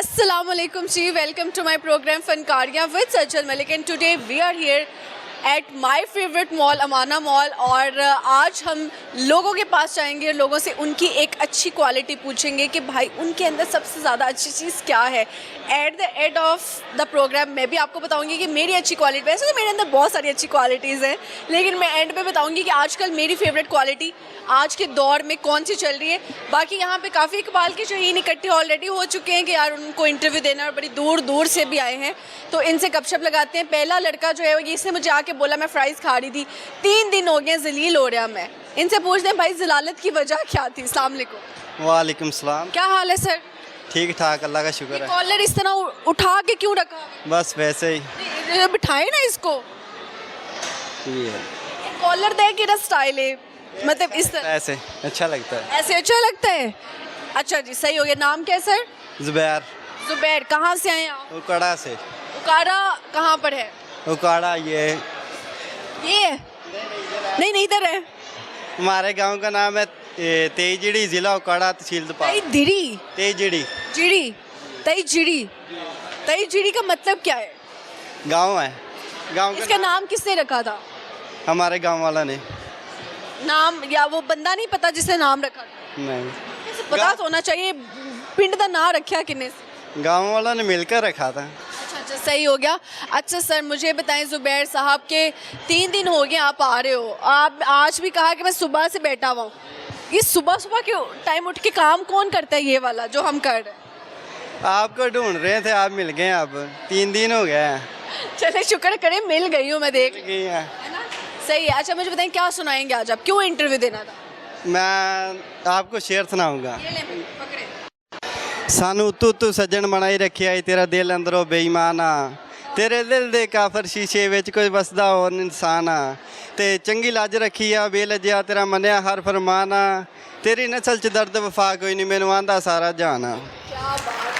Assalamualaikum ji, welcome to my program Fankaria with Sajal Malik and today we are here at my favorite mall Amana mall और आज हम लोगों के पास जाएंगे और लोगों से उनकी एक अच्छी क्वालिटी पूछेंगे कि भाई उनके अंदर सबसे ज़्यादा अच्छी चीज़ क्या है। At the end of the programme मैं भी आपको बताऊंगी कि मेरी अच्छी क्वालिटी, वैसे तो मेरे अंदर बहुत सारी अच्छी क्वालिटीज़ हैं लेकिन मैं एंड पे बताऊंगी कि आजकल मेरी फेवरेट क्वालिटी आज के दौर में कौन सी चल रही है। बाकी यहाँ पे काफ़ी इकबाल के शहीन इकट्ठे ऑलरेडी हो चुके हैं कि यार उनको इंटरव्यू देना और बड़ी दूर दूर से भी आए हैं, तो इनसे गपशप लगाते हैं। पहला लड़का जो है इसने मुझे आके बोला मैं फ्राइज़ खा रही थी, 3 दिन हो गए जलील हो रहा मैं। इनसे पूछते हैं भाई जलालत की वजह क्या थी। अस्सलाम वालेकुम। वालेकुम सलाम। क्या हाल है सर? ठीक ठाक, अल्लाह का शुक्र है। कॉलर इस तरह उठा के क्यों रखा? बस वैसे ही बिठाए ना इसको। ये कॉलर दे कि स्टाइल है, मतलब इस तरह ऐसे अच्छा लगता है। ऐसे अच्छा लगता है। अच्छा जी, सही हो गया। नाम क्या है सर? जुबैर। जुबैर। कहाँ से आए आप? उकाड़ा से। उकाड़ा कहाँ पर है? उकाड़ा ये नहीं इधर है। हमारे गांव का नाम है तेईजिड़ी, जिला उकाड़ा, तहसील दपाल। तेईजिड़ी। तईजिड़ी का मतलब क्या है? गांव है। गांव इसका नाम किसने रखा था? हमारे गांव वाला ने। नाम या वो बंदा नहीं पता जिसने नाम रखा था? नहीं, इसे पता तो होना चाहिए पिंड का नाम रखा किने से? गांव वाला ने मिलकर रखा था। अच्छा सही हो गया। अच्छा सर मुझे बताएं जुबैर साहब के 3 दिन हो गए आप आ रहे हो, आप आज भी कहा कि मैं सुबह से बैठा हुआ हूँ। ये सुबह सुबह के टाइम उठ के काम कौन करता है ये वाला जो हम कर रहे हैं? आपको ढूंढ रहे थे, आप मिल गए। अब 3 दिन हो गए हैं। चले शुक्र करें मिल गई हूँ मैं, देख मिल गई हैं। है ना? सही है। अच्छा मुझे बताएं क्या सुनाएंगे आज आप, क्यों इंटरव्यू देना था? मैं आपको शेर सुनाऊंगा। ये ले पकड़े। सानू तू सज्जन बनाई रखिया है, तेरा दिल अंदरों बेईमाना, तेरे दिल दे काफर शीशे विच कोई वसदा होर इंसान आ, ते चंगी लज रखी आ बेलजिया तेरा मनिया हर फरमाना, तेरी नस्ल च दर्द वफा कोई नहीं मैनू आंदा सारा जाना। क्या बात है,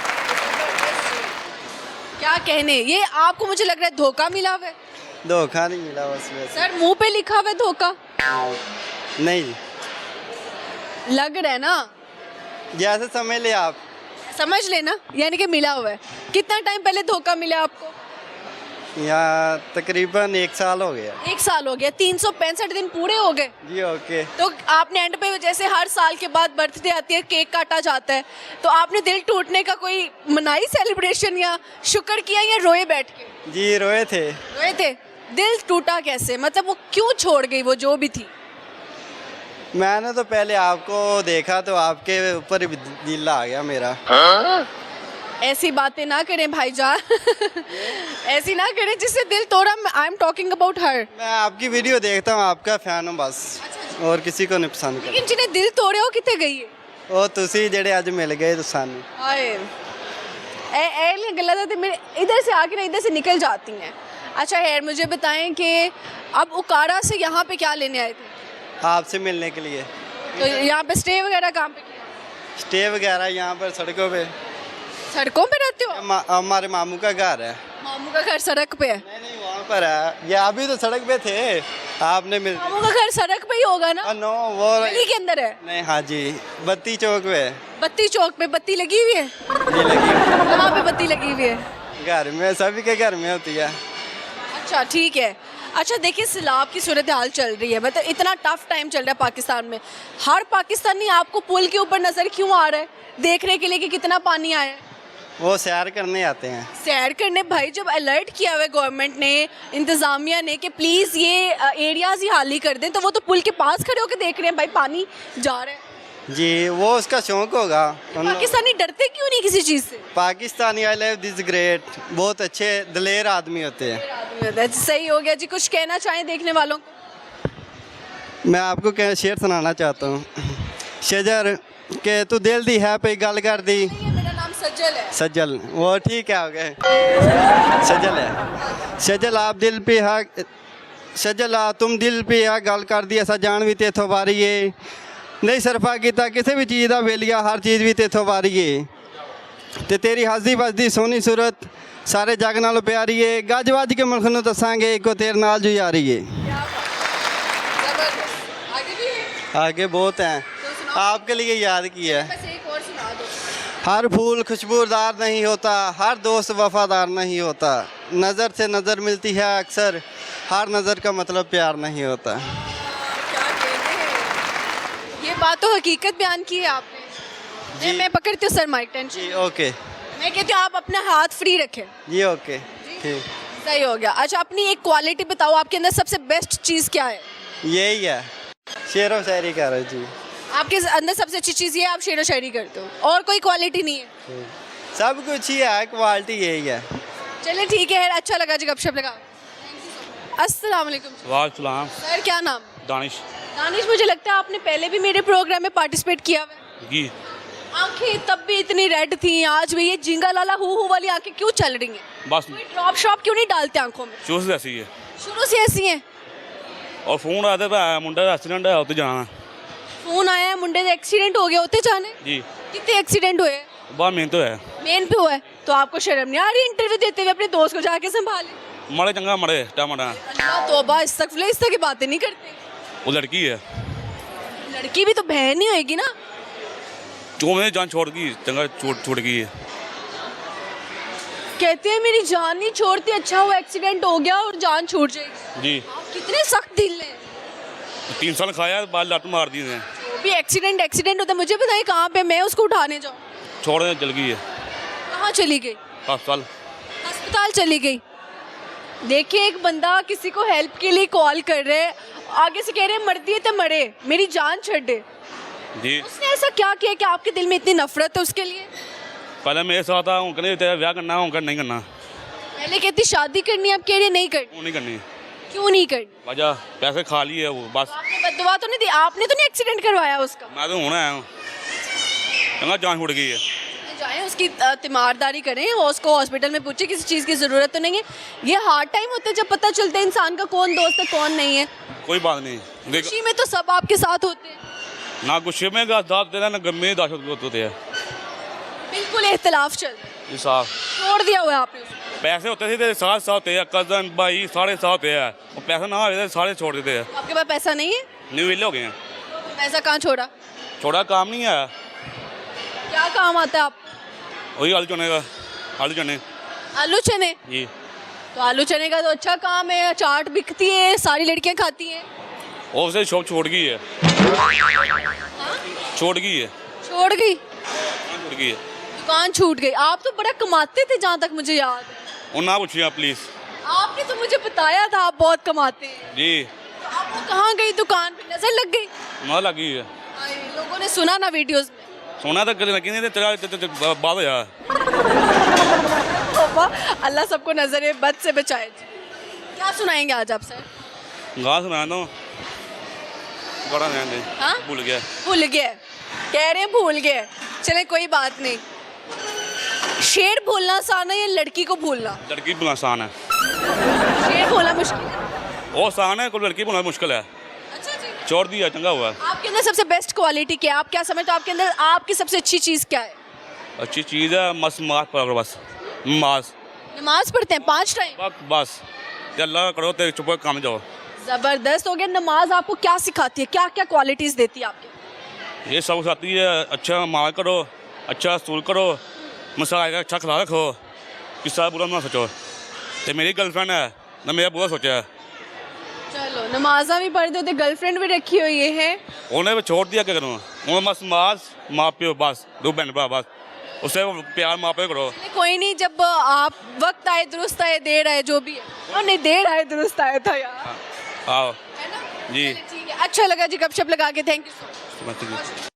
क्या कहने। ये आपको मुझे लग रहा है धोखा मिला हुआ है। धोखा नहीं मिला बस वैसे। सर मुंह पे लिखा हुआ है धोखा? नहीं, लग रहा है ना, जैसे समझ ले आप। समझ लेना यानी कि मिला हुआ है। कितना टाइम पहले धोखा मिला आपको? यहाँ तकरीबन 1 साल हो गया। 1 साल हो गया। 365 दिन पूरे हो गए जी। ओके। तो आपने एंड पे जैसे हर साल के बाद बर्थडे आती है केक काटा जाता है, तो आपने दिल टूटने का कोई मनाई सेलिब्रेशन या शुक्र किया या रोए बैठ के? जी रोए थे। रोए थे। दिल टूटा कैसे, मतलब वो क्यों छोड़ गई वो जो भी थी? मैंने तो पहले आपको देखा तो आपके ऊपर ही दिल आ गया मेरा। ऐसी बातें ना करें भाईजान ऐसी ना करें जिससे दिल तोड़ा। I am talking about her. मैं आपकी वीडियो देखता हूँ, आपका फैन हूँ बस, और किसी को नहीं पसंद करता। लेकिन जिन्हें दिल तोड़े हो कितने गई है? ਉਹ ਤੁਸੀਂ ਜਿਹੜੇ ਅੱਜ मिल गए तो सानू। ऐ गलत है मेरे इधर से आके ना इधर से निकल जाती हैं। अच्छा यार मुझे बताएं कि अब उकाड़ा से यहाँ पे क्या लेने आए थे? आपसे मिलने के लिए। तो यहाँ पे स्टे वगैरह कहाँ पे किया? स्टे वगैरह यहाँ पर सड़कों पे। सड़कों पे रहते हो? हमारे मामू का घर है। मामू का घर सड़क पे है? नहीं वहाँ पर है। ये अभी तो सड़क पे थे, आपने मिल। मामू का घर सड़क पे ही होगा ना? नो वो गली के अंदर है? नहीं। हाँ जी, बत्ती चौक पे। बत्ती चौक पे बत्ती लगी हुई है? ये लगी कहाँ पे बत्ती लगी हुई है? घर में, सभी के घर में होती है। अच्छा ठीक है। अच्छा देखिए सैलाब की सूरत हाल चल रही है, मतलब इतना टफ टाइम चल रहा है पाकिस्तान में। हर पाकिस्तानी आपको पुल के ऊपर नजर क्यों आ रहा है देखने के लिए कि कितना पानी आया है? वो सैर करने आते हैं। सैर करने? भाई जब अलर्ट किया हुआ है गवर्नमेंट ने, इंतज़ामिया ने कि प्लीज़ ये एरियाज ही खाली कर दें, तो वो तो पुल के पास खड़े होकर देख रहे हैं भाई पानी जा रहा है। जी वो उसका शौक होगा। पाकिस्तानी डरते क्यों नहीं किसी चीज़ से? Pakistani I love this great, बहुत अच्छे दिलेर आदमी होते हैं। सही हो गया जी। कुछ कहना चाहें देखने वालों को? मैं आपको शेर सुनाना चाहता हूँ। शजर के तू दिल दी है पे गल कर दी। मेरा नाम सज्जल है। सज्जल वो ठीक है, हो गए। सज्जल है। सज्जल आप दिल पे है, सज्जल आ तुम दिल पे है गल कर दी, ऐसा जान भी तेथों वारी है नहीं सरफा किया किसी भी चीज़ का वेलिया, हर चीज़ भी तेथों वारी है, ते तेरी हसदी बसदी सोहनी सूरत सारे जग नालों प्यारी है, गज वज के मुल्क नूं दसांगे इको तेरे नाल जो यारी है। आगे बहुत हैं, आपके लिए याद किया है। बस एक और सुना दो। हर फूल खुशबूदार नहीं होता, हर दोस्त वफादार नहीं होता, नज़र से नज़र मिलती है अक्सर, हर नज़र का मतलब प्यार नहीं होता। क्या कहते हैं, ये बात तो हकीकत बयान की है आपने। मैं पकड़ती हूँ सर माइक, टेंशन। जी ओके। मैं कहती हूँ आप अपना हाथ फ्री रखें। जी ओके ठीक। सही हो गया। अच्छा, अपनी एक क्वालिटी बताओ, आपके अंदर सबसे बेस्ट चीज़ क्या है? यही है, शेर व शायरी कर रहे जी। आपके अंदर सबसे अच्छी चीज़ ये है, आप शेर व शायरी करते हो, और कोई क्वालिटी नहीं है? सब कुछ ही है, क्वालिटी यही है। चलिए ठीक है, अच्छा लगा जी गपशप लगा। अस्सलाम वालेकुम। वालेकुम सर क्या नाम? दानिश दानिश, मुझे लगता है आपने पहले भी मेरे प्रोग्राम में पार्टिसिपेट किया हुआ है। जी। आंखें तब भी इतनी रेड थी, आज भी ये जिंगा लाला हु वाली आंखें क्यों चल रही हैं? बस कोई ड्रॉप शॉप क्यों नहीं डालते आंखों में? शुरू से ऐसी है। शुरू से ऐसी हैं। और फोन आते पे मुंडा का एक्सीडेंट है, उत्ते जाना। फोन आया है, मुंडे का एक्सीडेंट हो गया, होते जाने? जी। कितने एक्सीडेंट हुए? बहुत मेहनत है। मेन पे हुआ है तो आपको शर्म नहीं आ रही इंटरव्यू देते हुए अपने दोस्त को जाके संभाले? मरे चंगा मरे टमाटा। अल्लाह तौबा, इस तरह की बातें नहीं करते। वो लड़की है, लड़की भी तो बहन ही होएगी ना। जो मैंने जान छोड़ गई, चंगा छोड़ गई है। कहते हैं मेरी जान नहीं छोड़ती, अच्छा वो एक्सीडेंट हो गया और जान छूट जाएगी। जी। आप कितने सख्त दिल हैं। 3 साल खाया, बाल लात मार दी ने। वो भी एक्सीडेंट होता है, मुझे बताइए कहाँ पे मैं उसको उठाने जाऊँ? छोड़ने चल गई है। कहाँ चली गई? अस्पताल चली गई। देखिए, एक बंदा किसी को हेल्प के लिए कॉल कर रहे हैं, आगे से कह रहे हैं मरती है तो मरे, मेरी जान छड़ दे। जी। उसने ऐसा क्या किया कि आपके दिल में इतनी नफरत है उसके लिए? पहले मेरे साथ था, उनका नहीं तेरा ब्याह करना, उनका नहीं करना। पहले कहती शादी करनी, अब कह रही है नहीं करनी। वो नहीं करनी। क्यों नहीं करनी? वजह पैसे खा लिए वो बस। आपने बददुआ तो नहीं दी? आपने तो नहीं एक्सीडेंट करवाया उसका? मैं तो होना आया हूँ, चंगा जान छूट गई है। जाएं उसकी तीमारदारी करें, उसको हॉस्पिटल में पूछे किसी चीज़ की ज़रूरत तो नहीं है। ये हार्ड टाइम होते हैं जब पता चलता है इंसान का कौन दोस्त है कौन नहीं है। कोई बात नहीं, देख खुशी में तो सब आपके साथ होते हैं। ना गुस्से में दाद देना, ना गम में दाशत होते हैं। बिल्कुल इख्तलाफ चल रहा है। जी साहब, छोड़ दिया हुआ है आपने उसको। पैसे होते थे तेरे साथ होते हैं, कजन भाई सारे साथ होते हैं, और पैसा ना आए सारे छोड़ देते हैं। आपके पास पैसा नहीं है? न्यू विले हो गए हैं। पैसा कहाँ छोड़ा? छोड़ा काम नहीं है, क्या काम आता है आप? वही आलू चने का, आलू चने। आलू चने? जी। तो आलू चने का तो अच्छा काम है, चाट बिकती है, सारी लड़कियां खाती हैं। और उसे शॉप छोड़ गई है। छोड़ गई है। छोड़ गई? छोड़ गई है। दुकान छूट गई। आप तो बड़ा कमाते थे जहाँ तक मुझे याद है। और ना पूछिए आप प्लीज। आपने तो मुझे बताया था आप बहुत कमाते हैं। जी। तो आपको कहाँ गई दुकान पे, नजर लग गई? माँ लगी है। लोगों ने सुना ना वीडियोस में। सोना तक लगी नहीं, तेरा बात होया। अल्लाह सबको नजर बद से बचाए। क्या सुनाएंगे आज आप सर? गा सुना दो, बड़ा ध्यान दे। हाँ? भूल गया। भूल गया, कह रहे हैं भूल गए। चले कोई बात नहीं। शेर भूलना आसान है या लड़की को भूलना? लड़की बोलना आसान है। शेर भूलना मुश्किल है। वो आसान है, कोई लड़की बोलना मुश्किल है। अच्छा जी। छोड़ दिया, चंगा हुआ। आपके अंदर सबसे बेस्ट क्वालिटी क्या है? आप क्या समझते हो आपके अंदर आपकी सबसे अच्छी चीज़ क्या है? अच्छी चीज़ है, मस्त मास पढ़ बस। मास नमाज पढ़ते हैं 5 टाइम? बस अल्लाह करो तो चुप काम जाओ। ज़बरदस्त हो गया। नमाज आपको क्या सिखाती है, क्या क्या क्वालिटीज़ देती है आपके? ये सब साथी है, अच्छा माल करो, अच्छा सूल करो, मसाला का अच्छा खिला रखो, किसी बुरा ना सोचो। तो मेरी गर्लफ्रेंड है ना, मेरा बुरा सोचा है। चलो, नमाजा भी पढ़ते होते, गर्लफ्रेंड भी रखी हुई है। उन्हें छोड़ दिया, क्या करूँ? उन्हें बस मास माँ प्यो बस, 2 बहन भरा बस, उससे प्यार माँ प्यो करो। कोई नहीं, जब आप वक्त आए दुरुस्त आए देर आए जो भी है, नहीं देर आए दुरुस्त आया था यार। आओ है ना? जी। चलिए, ठीक है, अच्छा लगा जी गपशप लगा के। Thank you so much.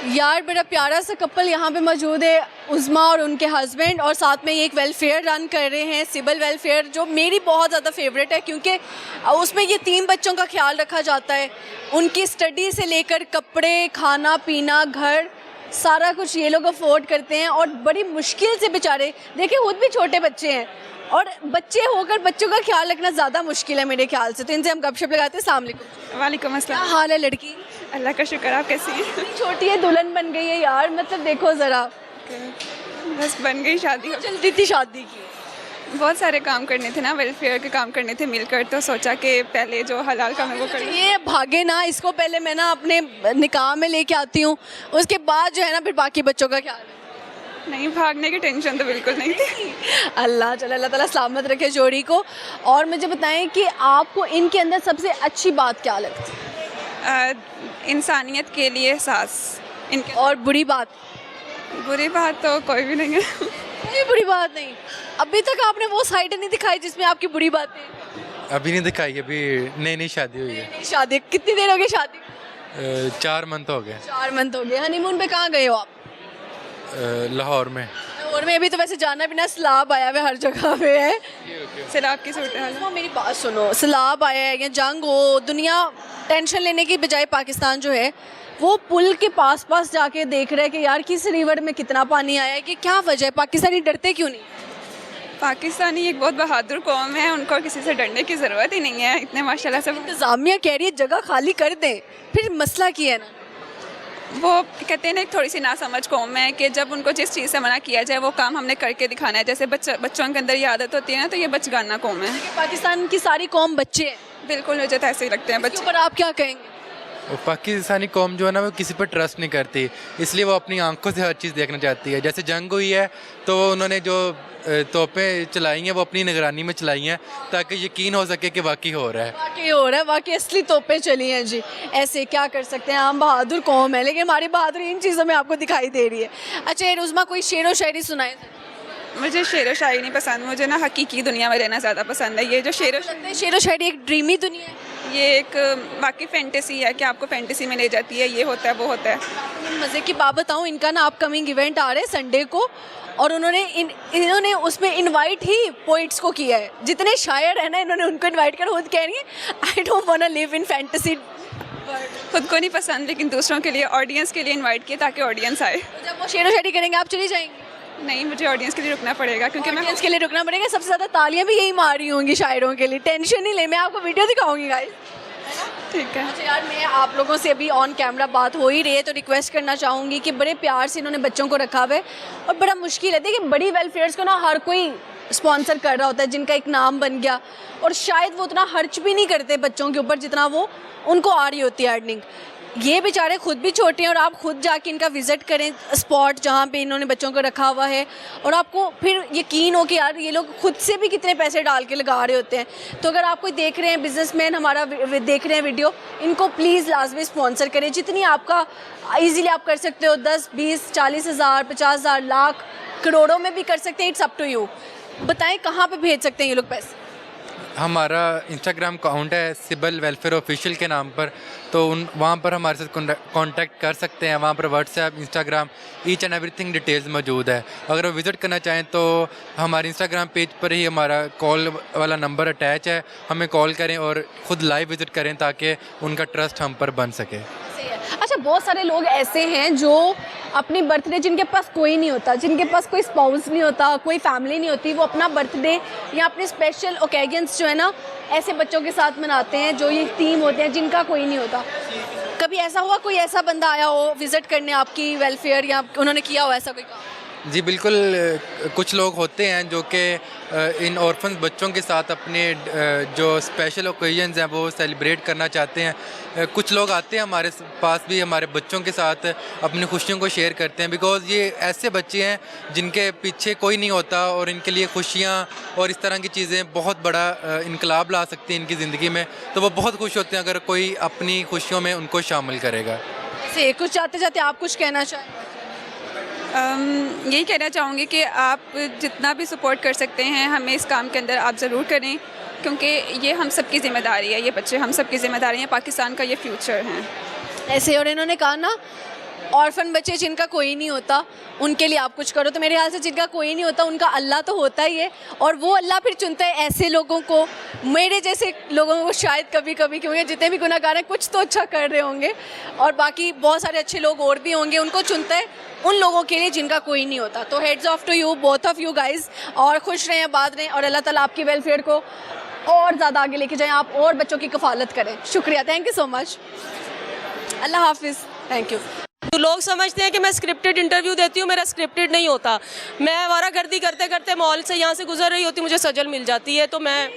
यार बड़ा प्यारा सा कपल यहाँ पे मौजूद है, उज़मा और उनके हस्बैंड, और साथ में ये एक वेलफेयर रन कर रहे हैं, सिबल वेलफेयर, जो मेरी बहुत ज़्यादा फेवरेट है क्योंकि उसमें ये 3 बच्चों का ख्याल रखा जाता है। उनकी स्टडी से लेकर कपड़े, खाना पीना, घर, सारा कुछ ये लोग अफोर्ड करते हैं। और बड़ी मुश्किल से बेचारे, देखिए खुद भी छोटे बच्चे हैं, और बच्चे होकर बच्चों का ख्याल रखना ज़्यादा मुश्किल है मेरे ख्याल से। तो इनसे हम गपशप लगाते हैं। अस्सलाम वालेकुम। वालेकुम क्या अस्सलाम। हाल है लड़की? अल्लाह का शुक्र, आप कैसी हैं? इतनी छोटी है, दुल्हन बन गई है यार, मतलब देखो ज़रा। बस बन गई शादी। जल्दी थी शादी की? बहुत सारे काम करने थे ना, वेलफेयर के काम करने थे मिलकर, तो सोचा कि पहले जो हलाल काम है वो कर लूं। ये भागे ना, इसको पहले मैं ना अपने निकाह में लेके आती हूँ, उसके बाद जो है ना फिर बाकी बच्चों का ख्याल है। नहीं, भागने की टेंशन तो बिल्कुल नहीं थी। अल्लाह चलो, अल्लाह ताला सलामत रखे जोड़ी को। और मुझे बताएं कि आपको इनके अंदर सबसे अच्छी बात क्या लगती है? इंसानियत के लिए एहसास इनके। और बुरी बात? बुरी बात तो कोई भी नहीं है। कोई बुरी बात नहीं। अभी तक आपने वो साइड नहीं दिखाई जिसमें आपकी बुरी बातें। अभी नहीं दिखाई, अभी नई नई शादी हुई है। शादी कितनी देर हो गई शादी? 4 मंथ हो गए। 4 मंथ हो गए। हनीमून पे कहाँ गए हो आप? लाहौर में। और में अभी तो वैसे जाना बिना सैलाब आया हुआ हर जगह पे है। सैलाब की सूरत हाल। तो मेरी बात सुनो, सैलाब आया है या जंग हो, दुनिया टेंशन लेने की बजाय पाकिस्तान जो है वो पुल के पास जाके देख रहे हैं कि यार किस रिवर में कितना पानी आया है, कि क्या वजह है, पाकिस्तानी डरते क्यों नहीं? पाकिस्तानी एक बहुत बहादुर कौम है, उनको किसी से डरने की ज़रूरत ही नहीं है। इतने माशाल्लाह से इंतजामिया कह रही है जगह खाली कर दें, फिर मसला क्या है ना? वो कहते हैं ना, एक थोड़ी सी नासमझ कौम है कि जब उनको जिस चीज़ से मना किया जाए वो काम हमने करके दिखाना है। जैसे बच्चों के अंदर ये आदत होती है ना, तो ये बचगाना कौम है। कि पाकिस्तान की सारी कौम बच्चे हैं। बिल्कुल, मुझे तो ऐसे ही लगते हैं इसके बच्चे। ऊपर आप क्या कहेंगे? और पाकिस्तानी कौम जो है ना वो किसी पर ट्रस्ट नहीं करती, इसलिए वो अपनी आंखों से हर चीज़ देखना चाहती है। जैसे जंग हुई है तो उन्होंने जो तोपें चलाई हैं वो अपनी निगरानी में चलाई हैं ताकि यकीन हो सके कि वाकई हो रहा है। वाकई हो रहा है, वाकई असली तोपें चली हैं जी। ऐसे क्या कर सकते हैं, हम बहादुर कौम है, लेकिन हमारी बहादुरी इन चीज़ों में आपको दिखाई दे रही है। अच्छा ये रुज़मा कोई शेर व शायरी सुनाए? मुझे शेर व शायरी नहीं पसंद, मुझे ना हकीकी दुनिया में रहना ज़्यादा पसंद है। ये जो शेर व शायरी एक ड्रीमी दुनिया है, ये एक बाकी फैंटेसी है कि आपको फैंटेसी में ले जाती है, ये होता है वो होता है। मज़े की बात बताऊँ, इनका ना अपकमिंग इवेंट आ रहे हैं संडे को, और इन्होंने उसमें इनवाइट ही पोइट्स को किया है। जितने शायर हैं ना, इन्होंने उनको इनवाइट कर, खुद कह रही है I don't want to live in fantasy. खुद को नहीं पसंद, लेकिन दूसरों के लिए, ऑडियंस के लिए इनवाइट किया ताकि ऑडियंस आए। जब वो शेर व शायरी करेंगे आप चली जाएंगी? नहीं, मुझे ऑडियंस के लिए रुकना पड़ेगा, क्योंकि मैं ऑडियंस के लिए रुकना पड़ेगा। सबसे ज़्यादा तालियां भी यही मार रही होंगी शायरों के लिए। टेंशन नहीं ले, मैं आपको वीडियो दिखाऊंगी गाइस। ठीक है। अच्छा यार, मैं आप लोगों से अभी ऑन कैमरा बात हो ही रही है तो रिक्वेस्ट करना चाहूँगी कि बड़े प्यार से इन्होंने बच्चों को रखा हुआ है, और बड़ा मुश्किल है। देखिए बड़ी वेलफेयर्स को ना हर कोई स्पॉन्सर कर रहा होता है जिनका एक नाम बन गया, और शायद वो उतना खर्च भी नहीं करते बच्चों के ऊपर जितना वो उनको आ रही होती है अर्निंग। ये बेचारे खुद भी छोटे हैं, और आप खुद जाके इनका विज़िट करें स्पॉट जहाँ पे इन्होंने बच्चों को रखा हुआ है, और आपको फिर यकीन हो कि यार ये लोग खुद से भी कितने पैसे डाल के लगा रहे होते हैं। तो अगर आप कोई देख रहे हैं बिजनेसमैन हमारा देख रहे हैं वीडियो, इनको प्लीज़ लाजमी स्पॉन्सर करें। जितनी आपका ईज़िली आप कर सकते हो, 10, 20, 40 हज़ार, 50 हज़ार, लाख, करोड़ों में भी कर सकते हैं। It's up to you. बताएं कहाँ पे भेज सकते हैं ये लोग पैसे? हमारा इंस्टाग्राम अकाउंट है सिबल वेलफेयर ऑफिशियल के नाम पर, तो वहाँ पर हमारे साथ कांटेक्ट कर सकते हैं। वहाँ पर WhatsApp, Instagram, each and everything details मौजूद है। अगर वो विज़िट करना चाहें तो हमारे इंस्टाग्राम पेज पर ही हमारा कॉल वाला नंबर अटैच है, हमें कॉल करें और ख़ुद लाइव विज़िट करें ताकि उनका ट्रस्ट हम पर बन सके। अच्छा, बहुत सारे लोग ऐसे हैं जो अपनी बर्थडे, जिनके पास कोई नहीं होता, जिनके पास कोई स्पाउस नहीं होता, कोई फैमिली नहीं होती, वो अपना बर्थडे या अपने स्पेशल ओकेजन्स जो है ना ऐसे बच्चों के साथ मनाते हैं जो ये टीम होते हैं जिनका कोई नहीं होता। कभी ऐसा हुआ कोई ऐसा बंदा आया हो विज़िट करने आपकी वेलफेयर, या उन्होंने किया हो ऐसा कोई काम? जी बिल्कुल, कुछ लोग होते हैं जो कि इन ऑर्फन्स बच्चों के साथ अपने जो स्पेशल ओकेजन्स हैं वो सेलिब्रेट करना चाहते हैं। कुछ लोग आते हैं हमारे पास भी हमारे बच्चों के साथ अपनी खुशियों को शेयर करते हैं, बिकॉज़ ये ऐसे बच्चे हैं जिनके पीछे कोई नहीं होता, और इनके लिए खुशियाँ और इस तरह की चीज़ें बहुत बड़ा इनकलाब ला सकती हैं इनकी ज़िंदगी में। तो वो बहुत खुश होते हैं अगर कोई अपनी खुशियों में उनको शामिल करेगा। ऐसे कुछ जाते जाते आप कुछ कहना चाहें? यही कहना चाहूँगी कि आप जितना भी सपोर्ट कर सकते हैं हमें इस काम के अंदर आप ज़रूर करें, क्योंकि ये हम सब की ज़िम्मेदारी है। ये बच्चे हम सब की ज़िम्मेदारी है, पाकिस्तान का ये फ्यूचर है। ऐसे, और इन्होंने कहा ना ऑर्फन बच्चे जिनका कोई नहीं होता उनके लिए आप कुछ करो, तो मेरे ख्याल से जिनका कोई नहीं होता उनका अल्लाह तो होता ही है, और वो अल्लाह फिर चुनता है ऐसे लोगों को, मेरे जैसे लोगों को शायद कभी कभी, क्योंकि जितने भी गुनाहगार हैं कुछ तो अच्छा कर रहे होंगे, और बाकी बहुत सारे अच्छे लोग और भी होंगे, उनको चुनता है उन लोगों के लिए जिनका कोई नहीं होता। तो heads off to you, both of you guys, और खुश रहें, आबाद रहें, और अल्लाह ताला आपकी वेलफेयर को और ज़्यादा आगे लेके जाएँ, आप और बच्चों की कफालत करें। शुक्रिया, थैंक यू सो मच, अल्लाह हाफिज़, थैंक यू। तो लोग समझते हैं कि मैं स्क्रिप्टेड इंटरव्यू देती हूँ, मेरा स्क्रिप्टेड नहीं होता। मैं आवारागर्दी करते करते मॉल से यहाँ से गुजर रही होती, मुझे सजल मिल जाती है, तो मैं।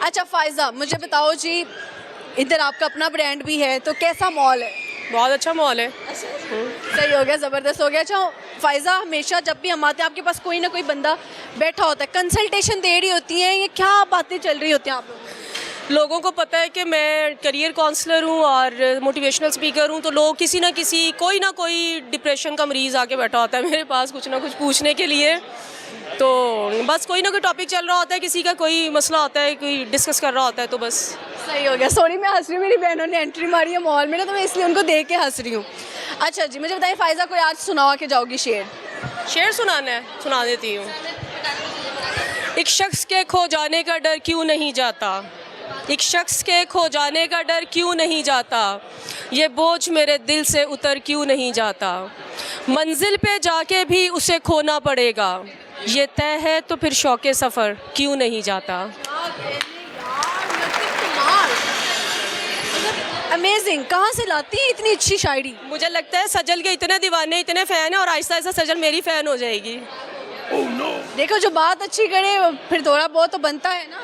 अच्छा फ़ायज़ा, मुझे बताओ जी, इधर आपका अपना ब्रांड भी है, तो कैसा मॉल है? बहुत अच्छा मॉल है। सही हो गया, ज़बरदस्त हो गया। अच्छा फ़ायज़ा हमेशा जब भी हम आते हैं आपके पास कोई ना कोई बंदा बैठा होता है, कंसल्टेशन दे रही होती हैं, ये क्या बातें चल रही होती हैं आप लोगों को पता है कि मैं करियर काउंसलर हूँ और मोटिवेशनल स्पीकर हूँ, तो लोग किसी ना किसी कोई ना कोई डिप्रेशन का मरीज़ आके बैठा होता है मेरे पास कुछ ना कुछ पूछने के लिए। तो बस कोई ना कोई टॉपिक चल रहा होता है, किसी का कोई मसला होता है, कोई डिस्कस कर रहा होता है, तो बस। सही हो गया। सॉरी मैं हंस रही हूँ, मेरी बहनों ने एंट्री मारी है मॉल में ना, तो मैं इसलिए उनको देख के हंस रही हूँ। अच्छा जी, मुझे बताइए फ़ायज़ा कोई आज सुनावा के जाओगी शेर? शेर सुनाना है, सुना देती हूँ। एक शख्स के खो जाने का डर क्यों नहीं जाता, एक शख्स के खो जाने का डर क्यों नहीं जाता, ये बोझ मेरे दिल से उतर क्यों नहीं जाता, मंजिल पे जाके भी उसे खोना पड़ेगा, ये तय है तो फिर शौक़े सफ़र क्यों नहीं जाता। अमेजिंग, कहाँ से लाती है इतनी अच्छी शायरी? मुझे लगता है सजल के इतने दीवाने, इतने फ़ैन हैं, और आहिस्ता आहिस्ता सजल मेरी फ़ैन हो जाएगी। देखो जो बात अच्छी करे फिर थोड़ा बहुत तो बनता है ना,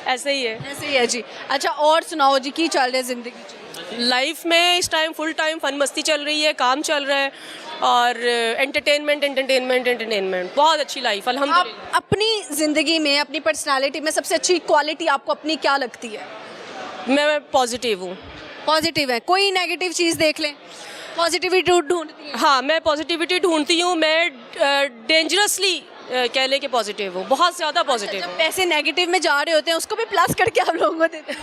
ऐसे ही है। ऐसे ही है जी। अच्छा और सुनाओ जी, की चल रही है ज़िंदगी? लाइफ में इस टाइम फुल टाइम फन मस्ती चल रही है, काम चल रहा है, और एंटरटेनमेंट बहुत अच्छी लाइफ आप अल्हम्दुलिल्लाह। अपनी ज़िंदगी में, अपनी पर्सनालिटी में सबसे अच्छी क्वालिटी आपको अपनी क्या लगती है? मैं पॉजिटिव हूँ। पॉजिटिव है, कोई नेगेटिव चीज़ देख लें पॉजिटिविटी ढूंढती है? हाँ, मैं पॉजिटिविटी ढूंढती हूँ, मैं डेंजरसली कह ले कि पॉजिटिव हूँ, बहुत ज़्यादा पॉजिटिव जब हूँ। पैसे नेगेटिव में जा रहे होते हैं उसको भी प्लस करके आप लोगों को देते हैं?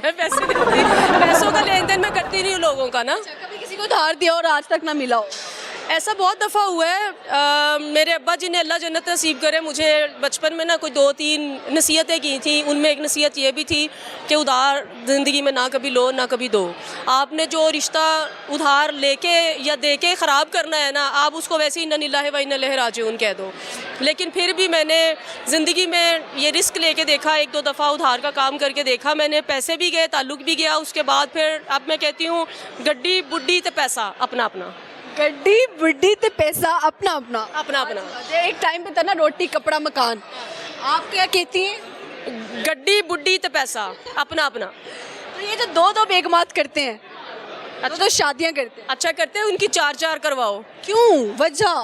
मैं पैसे देती, पैसों का लेन देन मैं करती नहीं हूँ लोगों का ना। कभी किसी को उधार दिया और आज तक ना मिला हो? ऐसा बहुत दफ़ा हुआ है। मेरे अब्बा जी ने अल्लाह जन्नत नसीब करे, मुझे बचपन में ना कोई 2-3 नसीहतें की थी। उनमें एक नसीहत ये भी थी कि उधार ज़िंदगी में ना कभी लो ना कभी दो। आपने जो रिश्ता उधार लेके या दे के ख़राब करना है ना, आप उसको वैसे ही इन्ना लिल्लाहि व इन्ना इलैहि राजिऊन कह दो। लेकिन फिर भी मैंने ज़िंदगी में ये रिस्क लेके देखा, 1-2 दफ़ा उधार का काम करके देखा मैंने, पैसे भी गए, ताल्लुक भी गया। उसके बाद फिर अब मैं कहती हूँ गड्डी बुड्ढी ते पैसा अपना अपना। गड्डी बुड्ढी ते पैसा अपना अपना। अपना अपना। एक टाइम पे था ना रोटी कपड़ा मकान, आप क्या कहती हैं? गड्डी बुड्ढी ते पैसा अपना अपना। तो ये जो दो बेगमात करते हैं, तो शादियां करते हैं, अच्छा करते हैं, उनकी 4-4 करवाओ। क्यों? वजह?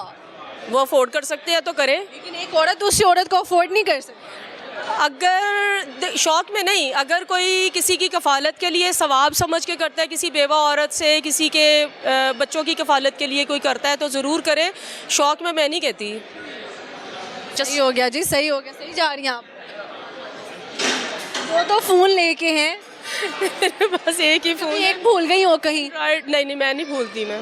वो अफोर्ड कर सकते हैं तो करें। लेकिन एक औरत दूसरी औरत को अफोर्ड नहीं कर सकती। अगर शौक में नहीं, अगर कोई किसी की कफ़ालत के लिए सवाब समझ के करता है, किसी बेवा औरत से, किसी के बच्चों की कफ़ालत के लिए कोई करता है तो ज़रूर करे। शौक में मैं नहीं कहती। सही हो गया जी, सही हो गया, सही जा रही हैं आप। 2 फ़ोन लेके हैं, बस एक ही फ़ोन। एक भूल गई हो कहीं? राइट, नहीं मैं नहीं भूलती, मैं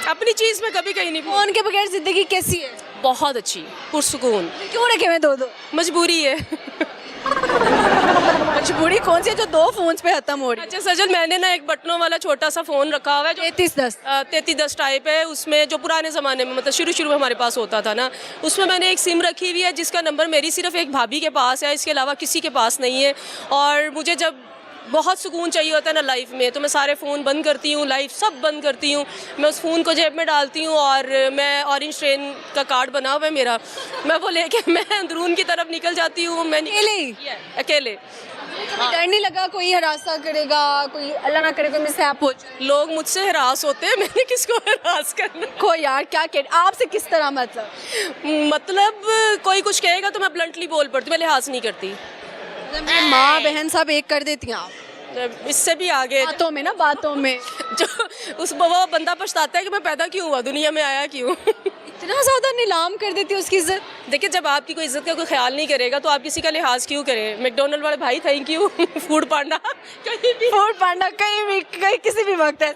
अपनी चीज़ में कभी कहीं नहीं भूलती। फ़ोन के बगैर ज़िंदगी कैसी है? बहुत अच्छी, पुरसुकून। क्यों रखे मैं 2? मजबूरी है। मजबूरी कौन सी है जो 2 फ़ोन्स पे खत्म हो रही है? अच्छा सजल, मैंने ना एक बटनों वाला छोटा सा फ़ोन रखा हुआ है जो 3310 टाइप है। उसमें जो पुराने ज़माने में मतलब शुरू में हमारे पास होता था ना, उसमें मैंने एक सिम रखी हुई है जिसका नंबर मेरी सिर्फ एक भाभी के पास है, इसके अलावा किसी के पास नहीं है। और मुझे जब बहुत सुकून चाहिए होता है ना लाइफ में, तो मैं सारे फ़ोन बंद करती हूँ, लाइफ सब बंद करती हूँ, मैं उस फ़ोन को जेब में डालती हूँ और मैं ऑरेंज ट्रेन का कार्ड बना हुआ है मेरा, मैं वो लेके मैं अंदरून की तरफ निकल जाती हूँ। मैं अकेले। डर नहीं लगा कोई हरासा करेगा, कोई अल्लाह ना करे कोई मिसहैप हो जाए? लोग मुझसे हरास होते हैं, मैंने किसको हरास करना? को यार क्या कह आपसे किस तरह मतलब कोई कुछ कहेगा तो मैं ब्लंटली बोल पड़ती, मैं लिहाज नहीं करती। मेरी माँ बहन सब एक कर देती हैं आप? इससे भी आगे बातों में ना, बातों में जो वो बंदा पछताता है कि मैं पैदा क्यों हुआ, दुनिया में आया क्यों। इतना ज़्यादा नीलाम कर देती है उसकी इज्जत। देखिए, जब आपकी कोई इज्जत का कोई ख्याल नहीं करेगा तो आप किसी का लिहाज क्यों करें। मैकडोनल्ड वाले भाई थैंक यू। फूड पांडा कहीं भी, फूड पांडा कहीं भी, कहीं किसी भी वक्त है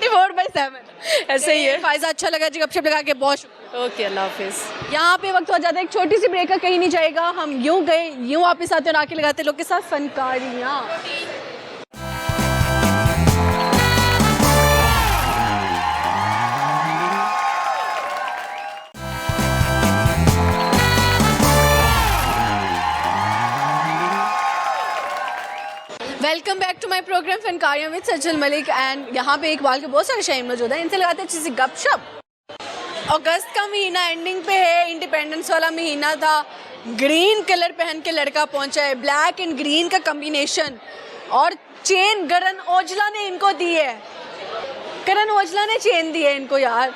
24/7 ऐसे ही है। फ़ायज़ा अच्छा लगा जी, गपशप लगा के बहुत शुक्रिया। ओके, अल्लाह हाफिज़। यहाँ पे वक्त हो जाता है एक छोटी सी ब्रेक का, कहीं नहीं जाएगा। हम यूँ गए यूँ वापस आते और आके लगाते लोग के साथ Fankariyan. Welcome back to my program Fankariyan with Sajal Malik. And यहाँ पे इकबाल के बहुत सारे शायर मौजूद हैं, इनसे लगाते हैं अच्छी सी गपशप। अगस्त का महीना एंडिंग पे है, इंडिपेंडेंस वाला महीना था। ग्रीन कलर पहन के लड़का पहुंचा है, ब्लैक एंड ग्रीन का कम्बिनेशन, और चेन करण औजला ने इनको दी है। करण औजला ने चेन दी है इनको यार।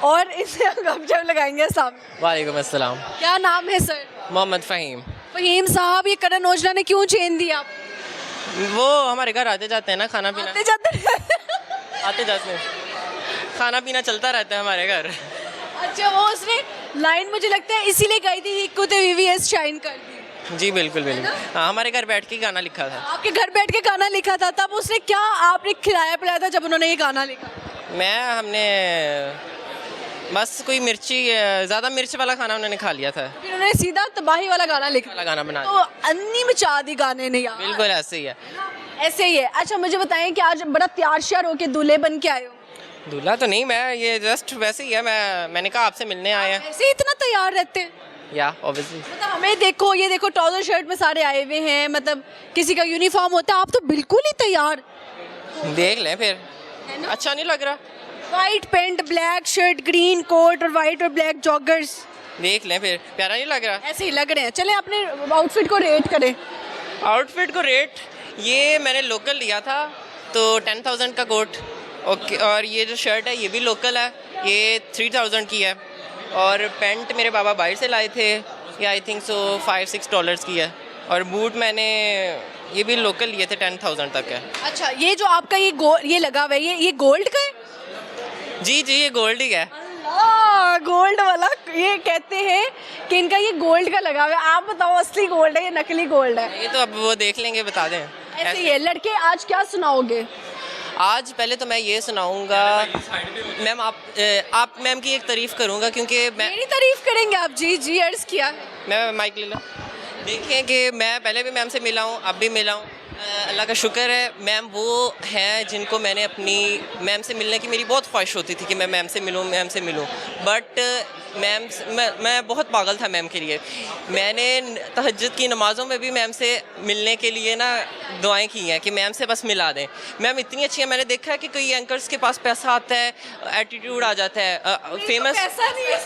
और इसे गपशप लगाएंगे सामने। वालेकुम अस्सलाम। क्या नाम है सर? मोहम्मद फ़हीम। फहीम साहब, ये करण औजला ने क्यों चेन दिया आप? वो हमारे घर आते जाते हैं ना, खाना पीना आते जाते आते जाते हैं, खाना पीना चलता रहता है हमारे घर। अच्छा, वो उसने लाइन मुझे लगता है इसीलिए गई थी, हिक्को ते वीवीएस शाइन कर दी। जी बिल्कुल बिल्कुल, हाँ हमारे घर बैठ के गाना लिखा था। आपके घर बैठ के गाना लिखा था, तब उसने क्या आपने खिलाया पिलाया था जब उन्होंने ये गाना लिखा? हमने बस कोई मिर्ची, ज़्यादा मिर्च वाला खाना उन्होंने खा लिया था, फिर उन्होंने सीधा तबाही वाला गाना लिखा, वाला गाना बना तो अन्नी मचा दी गाने ने यार। बिल्कुल ऐसे ही है। ऐसे ही है। अच्छा, मुझे बताएं कि आज बड़ा तैयार श्यार होके दूल्हे बन के आए हो? दूल्हा तो नहीं, मैं ये जस्ट वैसे ही है, मैंने कहा आपसे मिलने आए हैं। ऐसे ही इतना तैयार रहते हैं? या ऑब्वियसली। मतलब हमें देखो, ये देखो ट्राउजर शर्ट में सारे आए हुए हैं, मतलब किसी का यूनिफॉर्म होता है, आप तो बिल्कुल ही तैयार। देख लें फिर, अच्छा नहीं लग रहा? White pant, black shirt, green coat और वाइट और ब्लैक जॉगर्स, देख लें फिर, प्यारा नहीं लग रहा? ऐसे ही लग रहे हैं। चले अपने आउटफिट को रेट करें। आउटफिट को रेट, ये मैंने लोकल लिया था तो 10,000 का कोट, ओके, और ये जो शर्ट है ये भी लोकल है, ये 3,000 की है, और पैंट मेरे बाबा बाहर से लाए थे, ये आई थिंक सो $5-6 की है, और बूट मैंने ये भी लोकल लिए थे, 10,000 तक है। अच्छा, ये जो आपका ये लगा हुआ है, ये गोल्ड का है? जी जी, ये गोल्ड ही है। गोल्ड वाला, ये कहते हैं कि इनका ये गोल्ड का लगा हुआ है। आप बताओ, असली गोल्ड है या नकली गोल्ड है? ये तो अब वो देख लेंगे, बता दें। ऐसे ही है। लड़के आज क्या सुनाओगे? आज पहले तो मैं ये सुनाऊंगा मैम, आप मैम की एक तारीफ़ करूंगा, क्योंकि मैं मेरी तारीफ करेंगे आप? जी जी, अर्ज किया। मैं माइक ले लो। देखें कि मैं पहले भी मैम से मिला हूँ, अब भी मिला हूँ, अल्लाह का शुक्र है। मैम वो हैं जिनको मैंने अपनी मैम से मिलने की मेरी बहुत ख्वाहिश होती थी कि मैं मैम से मिलूँ, बट मैं बहुत पागल था मैम के लिए। मैंने तहज्जुद की नमाज़ों में भी मैम से मिलने के लिए ना दुआएं की हैं कि मैम से बस मिला दें। मैम इतनी अच्छी है, मैंने देखा है कि कोई एंकर्स के पास पैसा आता है, एटीट्यूड आ जाता है, फेमस ऐसा नहीं है।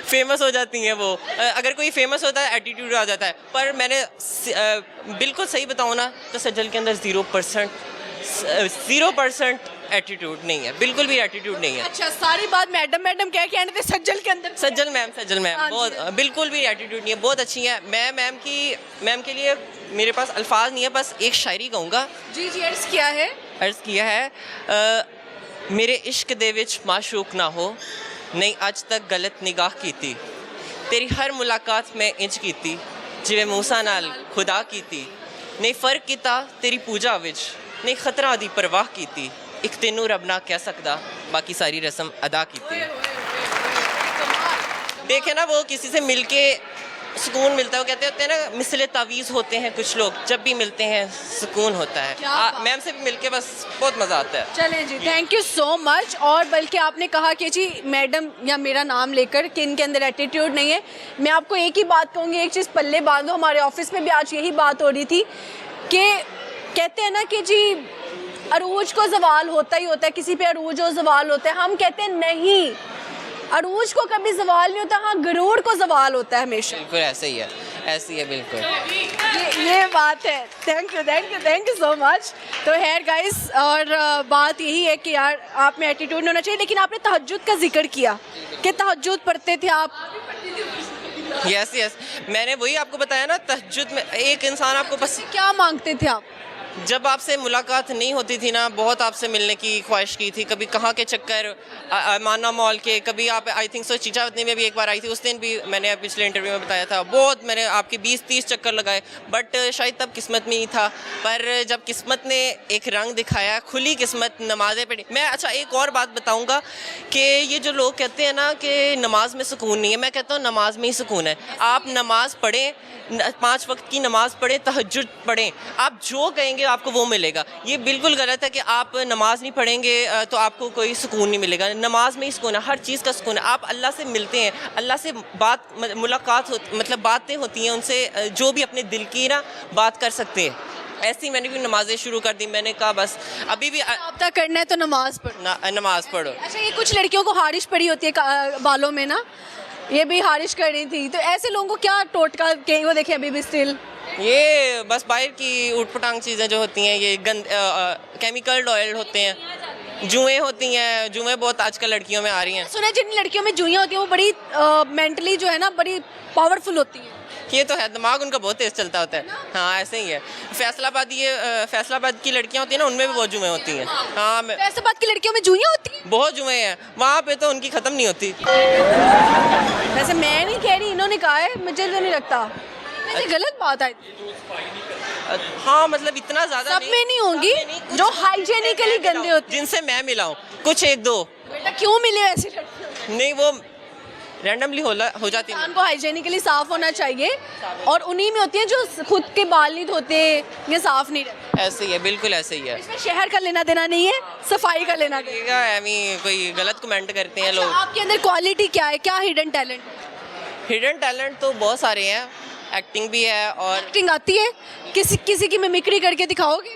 फेमस हो जाती हैं वो, अगर कोई फेमस होता है एटीट्यूड आ जाता है, पर मैंने बिल्कुल सही बताऊँ ना तो सज्जल के अंदर 0% एटीट्यूड नहीं है, बिल्कुल भी एटीट्यूड नहीं है। अच्छा, सारी बात मैडम कह के आने थे, सज्जल के अंदर सज्जल मैम हाँ बहुत बिल्कुल भी एटीट्यूड नहीं है, बहुत अच्छी है। मैं मैम के लिए मेरे पास अल्फाज नहीं है, बस एक शायरी कहूँगा। जी जी, अर्ज किया है। अर्ज़ किया है, मेरे इश्क दे विच माशूक ना हो, नहीं अज तक गलत निगाह की थी, तेरी हर मुलाकात में इंज की थी, जिवें मूसा नाल खुदा की थी, नहीं फ़र्क किता तेरी पूजा विच, नहीं खतरा दी परवाह की थी, एक तेनू रब ना कह सकदा, बाकी सारी रस्म अदा की थी। देखे ना, वो किसी से मिलके सुकून मिलता है, वो कहते होते हैं ना मिसले तावीज़ होते हैं कुछ लोग, जब भी मिलते हैं सुकून होता है। मैम से भी मिलके बस बहुत मज़ा आता है। चलें जी, थैंक यू सो मच। और बल्कि आपने कहा कि जी मैडम या मेरा नाम लेकर कि इनके अंदर एटीट्यूड नहीं है, मैं आपको एक ही बात कहूँगी, एक चीज़ पल्ले बांधो। हमारे ऑफिस में भी आज यही बात हो रही थी कि कहते हैं ना कि जी अरूज को जवाल होता ही होता है, किसी पे अरूज हो जवाल होता है। हम कहते हैं नहीं, अरूज को कभी जवाल नहीं होता, हाँ गरूर को जवाल होता है हमेशा। बिल्कुल ऐसे ही है, ऐसी है बिल्कुल। ये बात है। Thank you so much. तो खैर गाइस, और बात यही है कि यार आप में एटीट्यूड नहीं होना चाहिए। लेकिन आपने तहज्जुद का जिक्र किया कि तहज्जुद पढ़ते थे आप। यस, मैंने वही आपको बताया ना, तहज्जुद में एक इंसान आपको बस क्या मांगते थे आप? जब आपसे मुलाकात नहीं होती थी ना, बहुत आपसे मिलने की ख्वाहिश की थी, कभी कहाँ के चक्कर, माना मॉल के, कभी आप आई थिंक सो चीचावतनी में भी एक बार आई थी, उस दिन भी मैंने पिछले इंटरव्यू में बताया था, बहुत मैंने आपके 20-30 चक्कर लगाए, बट शायद तब किस्मत में ही था। पर जब किस्मत ने एक रंग दिखाया, खुली किस्मत, नमाज़ें पढ़ी मैं। अच्छा, एक और बात बताऊँगा कि ये जो लोग कहते हैं ना कि नमाज में सुकून नहीं है, मैं कहता हूँ नमाज में ही सुकून है। आप नमाज पढ़ें, 5 वक्त की नमाज पढ़ें, तहज्जुद पढ़ें, आप जो कहेंगे आपको वो मिलेगा। ये बिल्कुल गलत है कि आप नमाज नहीं पढ़ेंगे तो आपको कोई सुकून नहीं मिलेगा। नमाज में ही सुकून है, हर चीज़ का सुकून है। आप अल्लाह से मिलते हैं, अल्लाह से मुलाकात मतलब बातें होती हैं उनसे, जो भी अपने दिल की ना बात कर सकते हैं। ऐसी मैंने भी नमाजें शुरू कर दी। मैंने कहा बस अभी भी रब्ता करना है तो नमाज पढ़ो। नमाज पढ़ो। अच्छा, ये कुछ लड़कियों को हारिश पड़ी होती है बालों में ना, ये भी हारिश कर रही थी, तो ऐसे लोगों को क्या टोटका के वो देखें अभी भी स्टिल ये बस बाहर की उटपटांग चीज़ें जो होती हैं, ये केमिकल ऑयल होते हैं। जुएँ होती हैं, जुएँ बहुत आजकल लड़कियों में आ रही हैं। सुना है जिन लड़कियों में जुइयाँ होती हैं वो बड़ी मेंटली जो है ना बड़ी पावरफुल होती हैं। ये तो है, दिमाग उनका बहुत तेज चलता होता है। हाँ ऐसे ही है। फैसलाबाद की लड़कियां होती हैं ना, उनमें भी बहुत जुएँ होती हैं। हाँ फैसलाबाद की लड़कियों में जुइयाँ होती हैं? बहुत जुएँ हैं वहाँ पे, तो उनकी ख़त्म नहीं होती। वैसे मैं नहीं कह रही, इन्होंने कहा है, मुझे तो नहीं लगता। वैसे गलत बात है। हाँ मतलब इतना ज़्यादा सब में नहीं होंगी, जो हाइजेनिकली गंदे होते हैं। जिनसे मैं मिला हूँ कुछ एक दो। बेटा क्यों मिले ऐसी लड़कियों? नहीं वो रैंडमली हो जाती है। इंसान को हाइजेनिकली साफ होना चाहिए, और उन्हीं में होती हैं जो खुद के बाल नहीं धोते या साफ नहीं रहते। ऐसे ही है, बिल्कुल ऐसे ही है। इसमें शहर का लेना देना नहीं है, सफाई का लेना देना। कोई गलत कमेंट करते हैं अच्छा, लोग। आपके अंदर क्वालिटी क्या है, क्या हिडन टैलेंट? हिडन टैलेंट तो बहुत सारे हैं, एक्टिंग भी है और एक्टिंग आती है? किसी की मिमिक्री करके दिखाओगे?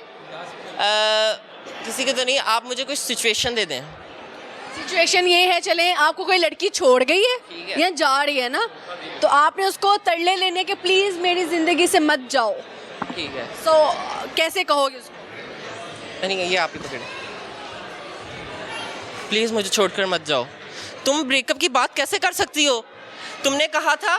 किसी के तो नहीं, आप मुझे कुछ सिचुएशन दे दें। सिचुएशन ये है, चलें आपको कोई लड़की छोड़ गई है या जा रही है ना, तो आपने उसको तरले लेने के प्लीज मेरी जिंदगी से मत जाओ, ठीक है। सो कैसे कहोगे उसको? नहीं ये आप ही पकड़े। प्लीज़ मुझे छोड़कर मत जाओ। तुम ब्रेकअप की बात कैसे कर सकती हो? तुमने कहा था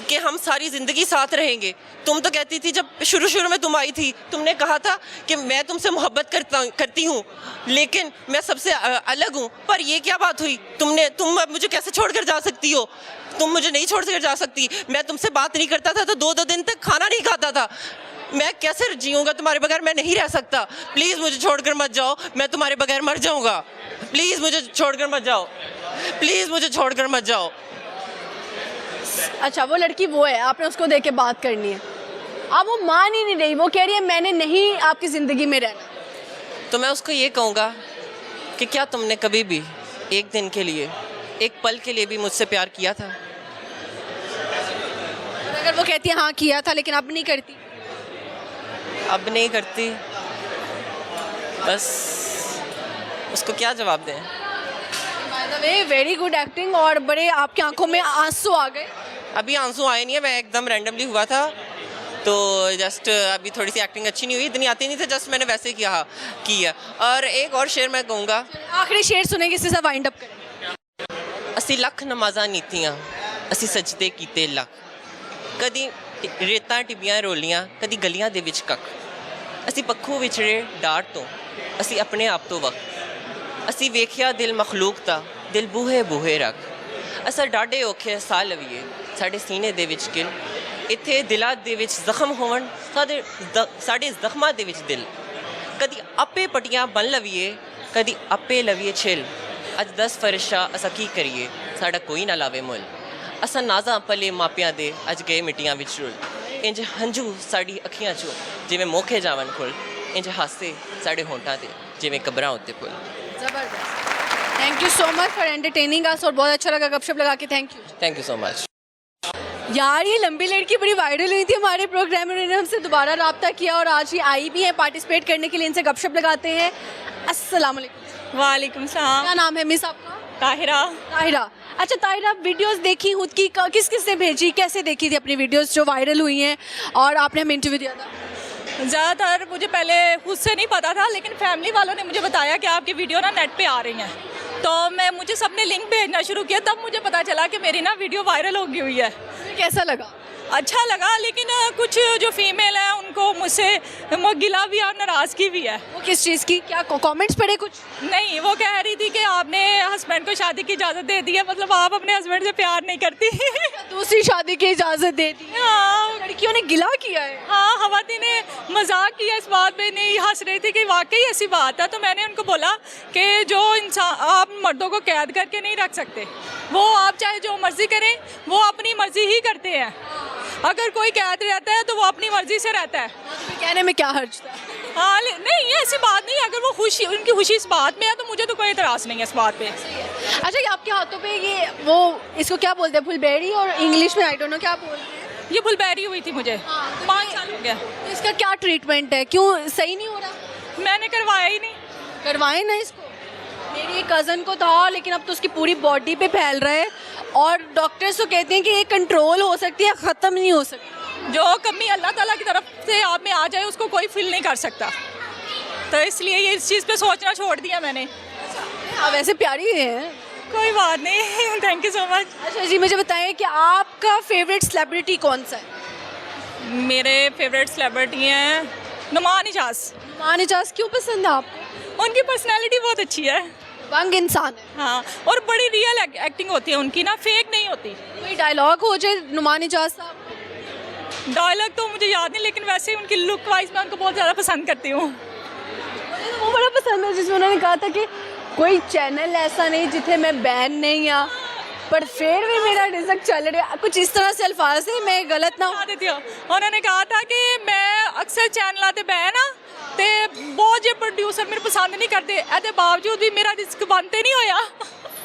कि हम सारी ज़िंदगी साथ रहेंगे। तुम तो कहती थी, जब शुरू में तुम आई थी तुमने कहा था कि मैं तुमसे मोहब्बत करती हूँ, लेकिन मैं सबसे अलग हूँ। पर ये क्या बात हुई? तुम अब मुझे कैसे छोड़कर जा सकती हो? तुम मुझे नहीं छोड़कर जा सकती। मैं तुमसे बात नहीं करता था तो 2-2 दिन तक खाना नहीं खाता था। मैं कैसे जीऊँगा तुम्हारे बगैर? मैं नहीं रह सकता। प्लीज़ मुझे छोड़कर मत जाओ, मैं तुम्हारे बगैर मर जाऊँगा। प्लीज़ मुझे छोड़कर मत जाओ, प्लीज़ मुझे छोड़कर मत जाओ। अच्छा, वो लड़की वो है, आपने उसको देख के बात करनी है। अब वो मान ही नहीं रही, वो कह रही है मैंने नहीं आपकी ज़िंदगी में रहना। तो मैं उसको ये कहूँगा कि क्या तुमने कभी भी एक दिन के लिए, एक पल के लिए भी मुझसे प्यार किया था? और अगर वो कहती है हाँ किया था लेकिन अब नहीं करती? अब नहीं करती, बस उसको क्या जवाब दें? By the way very good acting, और बड़े आपकी आंखों में आंसू आ गए। अभी आंसू आए नहीं है, मैं एकदम रैंडमली हुआ था तो जस्ट अभी थोड़ी सी एक्टिंग अच्छी नहीं हुई, इतनी आती नहीं थी, जस्ट मैंने वैसे की है। और एक और शेर मैं कहूँगा, आखिरी शेर सुनेंगे, इससे सब वाइंड अप करें। असी लख नमाज़ां नीतियाँ, असी सजदे कीते लख, कदी रेतां टिबियां रोलियां, कदी गलियां दे विच कख, असी पक्खों विछड़े डार तो, असी अपने आप तो वक्त, असी वेखिया दिल मखलूक दा, दिल बूहे बूहे रख, असा डाडे औखे साह लवीए, साडे सीने दे विच किल, इत्थे दिलां दे विच जख्म होवन, साडे जख्मां दे विच दिल, कदी आपे पटियां बन लवीए, कदी आपे लवीए छिल, अज 10 फरिशा असा की करिए, साडा कोई ना लावे मुल, असा नाज़ां पले मापियां दे अज गए मिट्टियां विच रुल, इंज हंझू साडी अखियां चो जिवें मोखे जावन खुल, इंज हासे साडे होंठां दे जिवें कबरां उत्ते फुल। जबरदस्त, thank you so much for entertaining us, और बहुत अच्छा लगा गपशप लगा के। Thank you so much. यार ये लंबी लड़की बड़ी वायरल हुई थी हमारे प्रोग्राम में, उन्होंने हमसे दोबारा रब्ता किया और आज ये आई भी है पार्टिसिपेट करने के लिए। इनसे गपशप लगाते हैं। अस्सलाम वालेकुम। वालेकुम सलाम। क्या नाम है मिस आपका? ताहिरा। ताहिरा, अच्छा ताहिरा, वीडियोस देखी खुद की, किस किस ने भेजी, कैसे देखी थी अपनी वीडियोस जो वायरल हुई हैं और आपने हमें इंटरव्यू दिया था? ज़्यादातर मुझे पहले खुद से नहीं पता था, लेकिन फैमिली वालों ने मुझे बताया कि आपकी वीडियो ना नेट पे आ रही हैं, तो मुझे सबने लिंक भेजना शुरू किया, तब मुझे पता चला कि मेरी ना वीडियो वायरल हो गई है। कैसा लगा? अच्छा लगा, लेकिन कुछ जो फीमेल हैं उनको मुझसे गिला भी और नाराज़गी भी है। वो किस चीज़ की? क्या कमेंट्स पढ़े कुछ? नहीं, वो कह रही थी कि आपने हस्बैंड को शादी की इजाज़त दे दी है, मतलब आप अपने हस्बैंड से प्यार नहीं करती। दूसरी शादी की इजाज़त दे दी? हाँ, लड़कियों ने गिला किया है। हाँ, हवाती ने मजाक किया इस बात पे, नहीं हंस रही थी कि वाकई ऐसी बात है। तो मैंने उनको बोला कि जो इंसान, आप मर्दों को कैद करके नहीं रख सकते, वो आप चाहे जो मर्जी करें, वो अपनी मर्जी ही करते हैं। अगर कोई कैद रहता है तो वो अपनी मर्जी से रहता है। कहने में क्या हर्ज था? हाँ, नहीं ऐसी बात नहीं, अगर वो खुशी, उनकी खुशी इस बात में है तो मुझे तो कोई एतराज़ नहीं है इस बात पे। अच्छा, ये आपके हाथों पे ये वो इसको क्या बोलते हैं, फुलबेरी, और इंग्लिश में आई डोंट नो क्या बोलते हैं। ये फुलबेरी हुई थी मुझे 5 साल हो गया। तो इसका क्या ट्रीटमेंट है, क्यों सही नहीं हो रहा? मैंने करवाया ही नहीं। करवाए ना इसको। मेरी एक कज़न को था, लेकिन अब तो उसकी पूरी बॉडी पे फैल रहा है, और डॉक्टर्स तो कहते हैं कि ये कंट्रोल हो सकती है, ख़त्म नहीं हो सकती। जो कमी अल्लाह ताला की तरफ से आप में आ जाए उसको कोई फील नहीं कर सकता, तो इसलिए ये इस चीज़ पे सोचना छोड़ दिया मैंने। आप वैसे प्यारी हैं। कोई बात नहीं, थैंक यू सो मच। अच्छा जी, मुझे बताएं कि आपका फेवरेट सेलिब्रिटी कौन सा है? मेरे फेवरेट सेलिब्रिटी हैं नुमान इजाज। नुमान इजाज क्यों पसंद है आपको? उनकी पर्सनैलिटी बहुत अच्छी है। दबंग इंसान है। हाँ, और बड़ी रियल एक्टिंग होती है उनकी ना, फेक नहीं होती। कोई डायलॉग हो जाए नुमान इजाज साहब? डायलॉग तो मुझे याद नहीं, लेकिन वैसे ही उनकी लुक वाइज मैं उनको बहुत ज़्यादा पसंद करती हूँ। मुझे तो वो बड़ा पसंद है जिसमें उन्होंने कहा था कि कोई चैनल ऐसा नहीं जिथे मैं बैन नहीं आ, पर फिर भी मेरा रिजल्ट चल रहा है। कुछ इस तरह से अल्फाज है, मैं गलत ना बता देती हूँ। उन्होंने कहा था कि मैं अक्सर चैनल ते बैन आ ते बहुत जे प्रोड्यूसर मेरे पसंद नहीं करते, एदे बावजूद भी मेरा रिस्क बनते नहीं होया।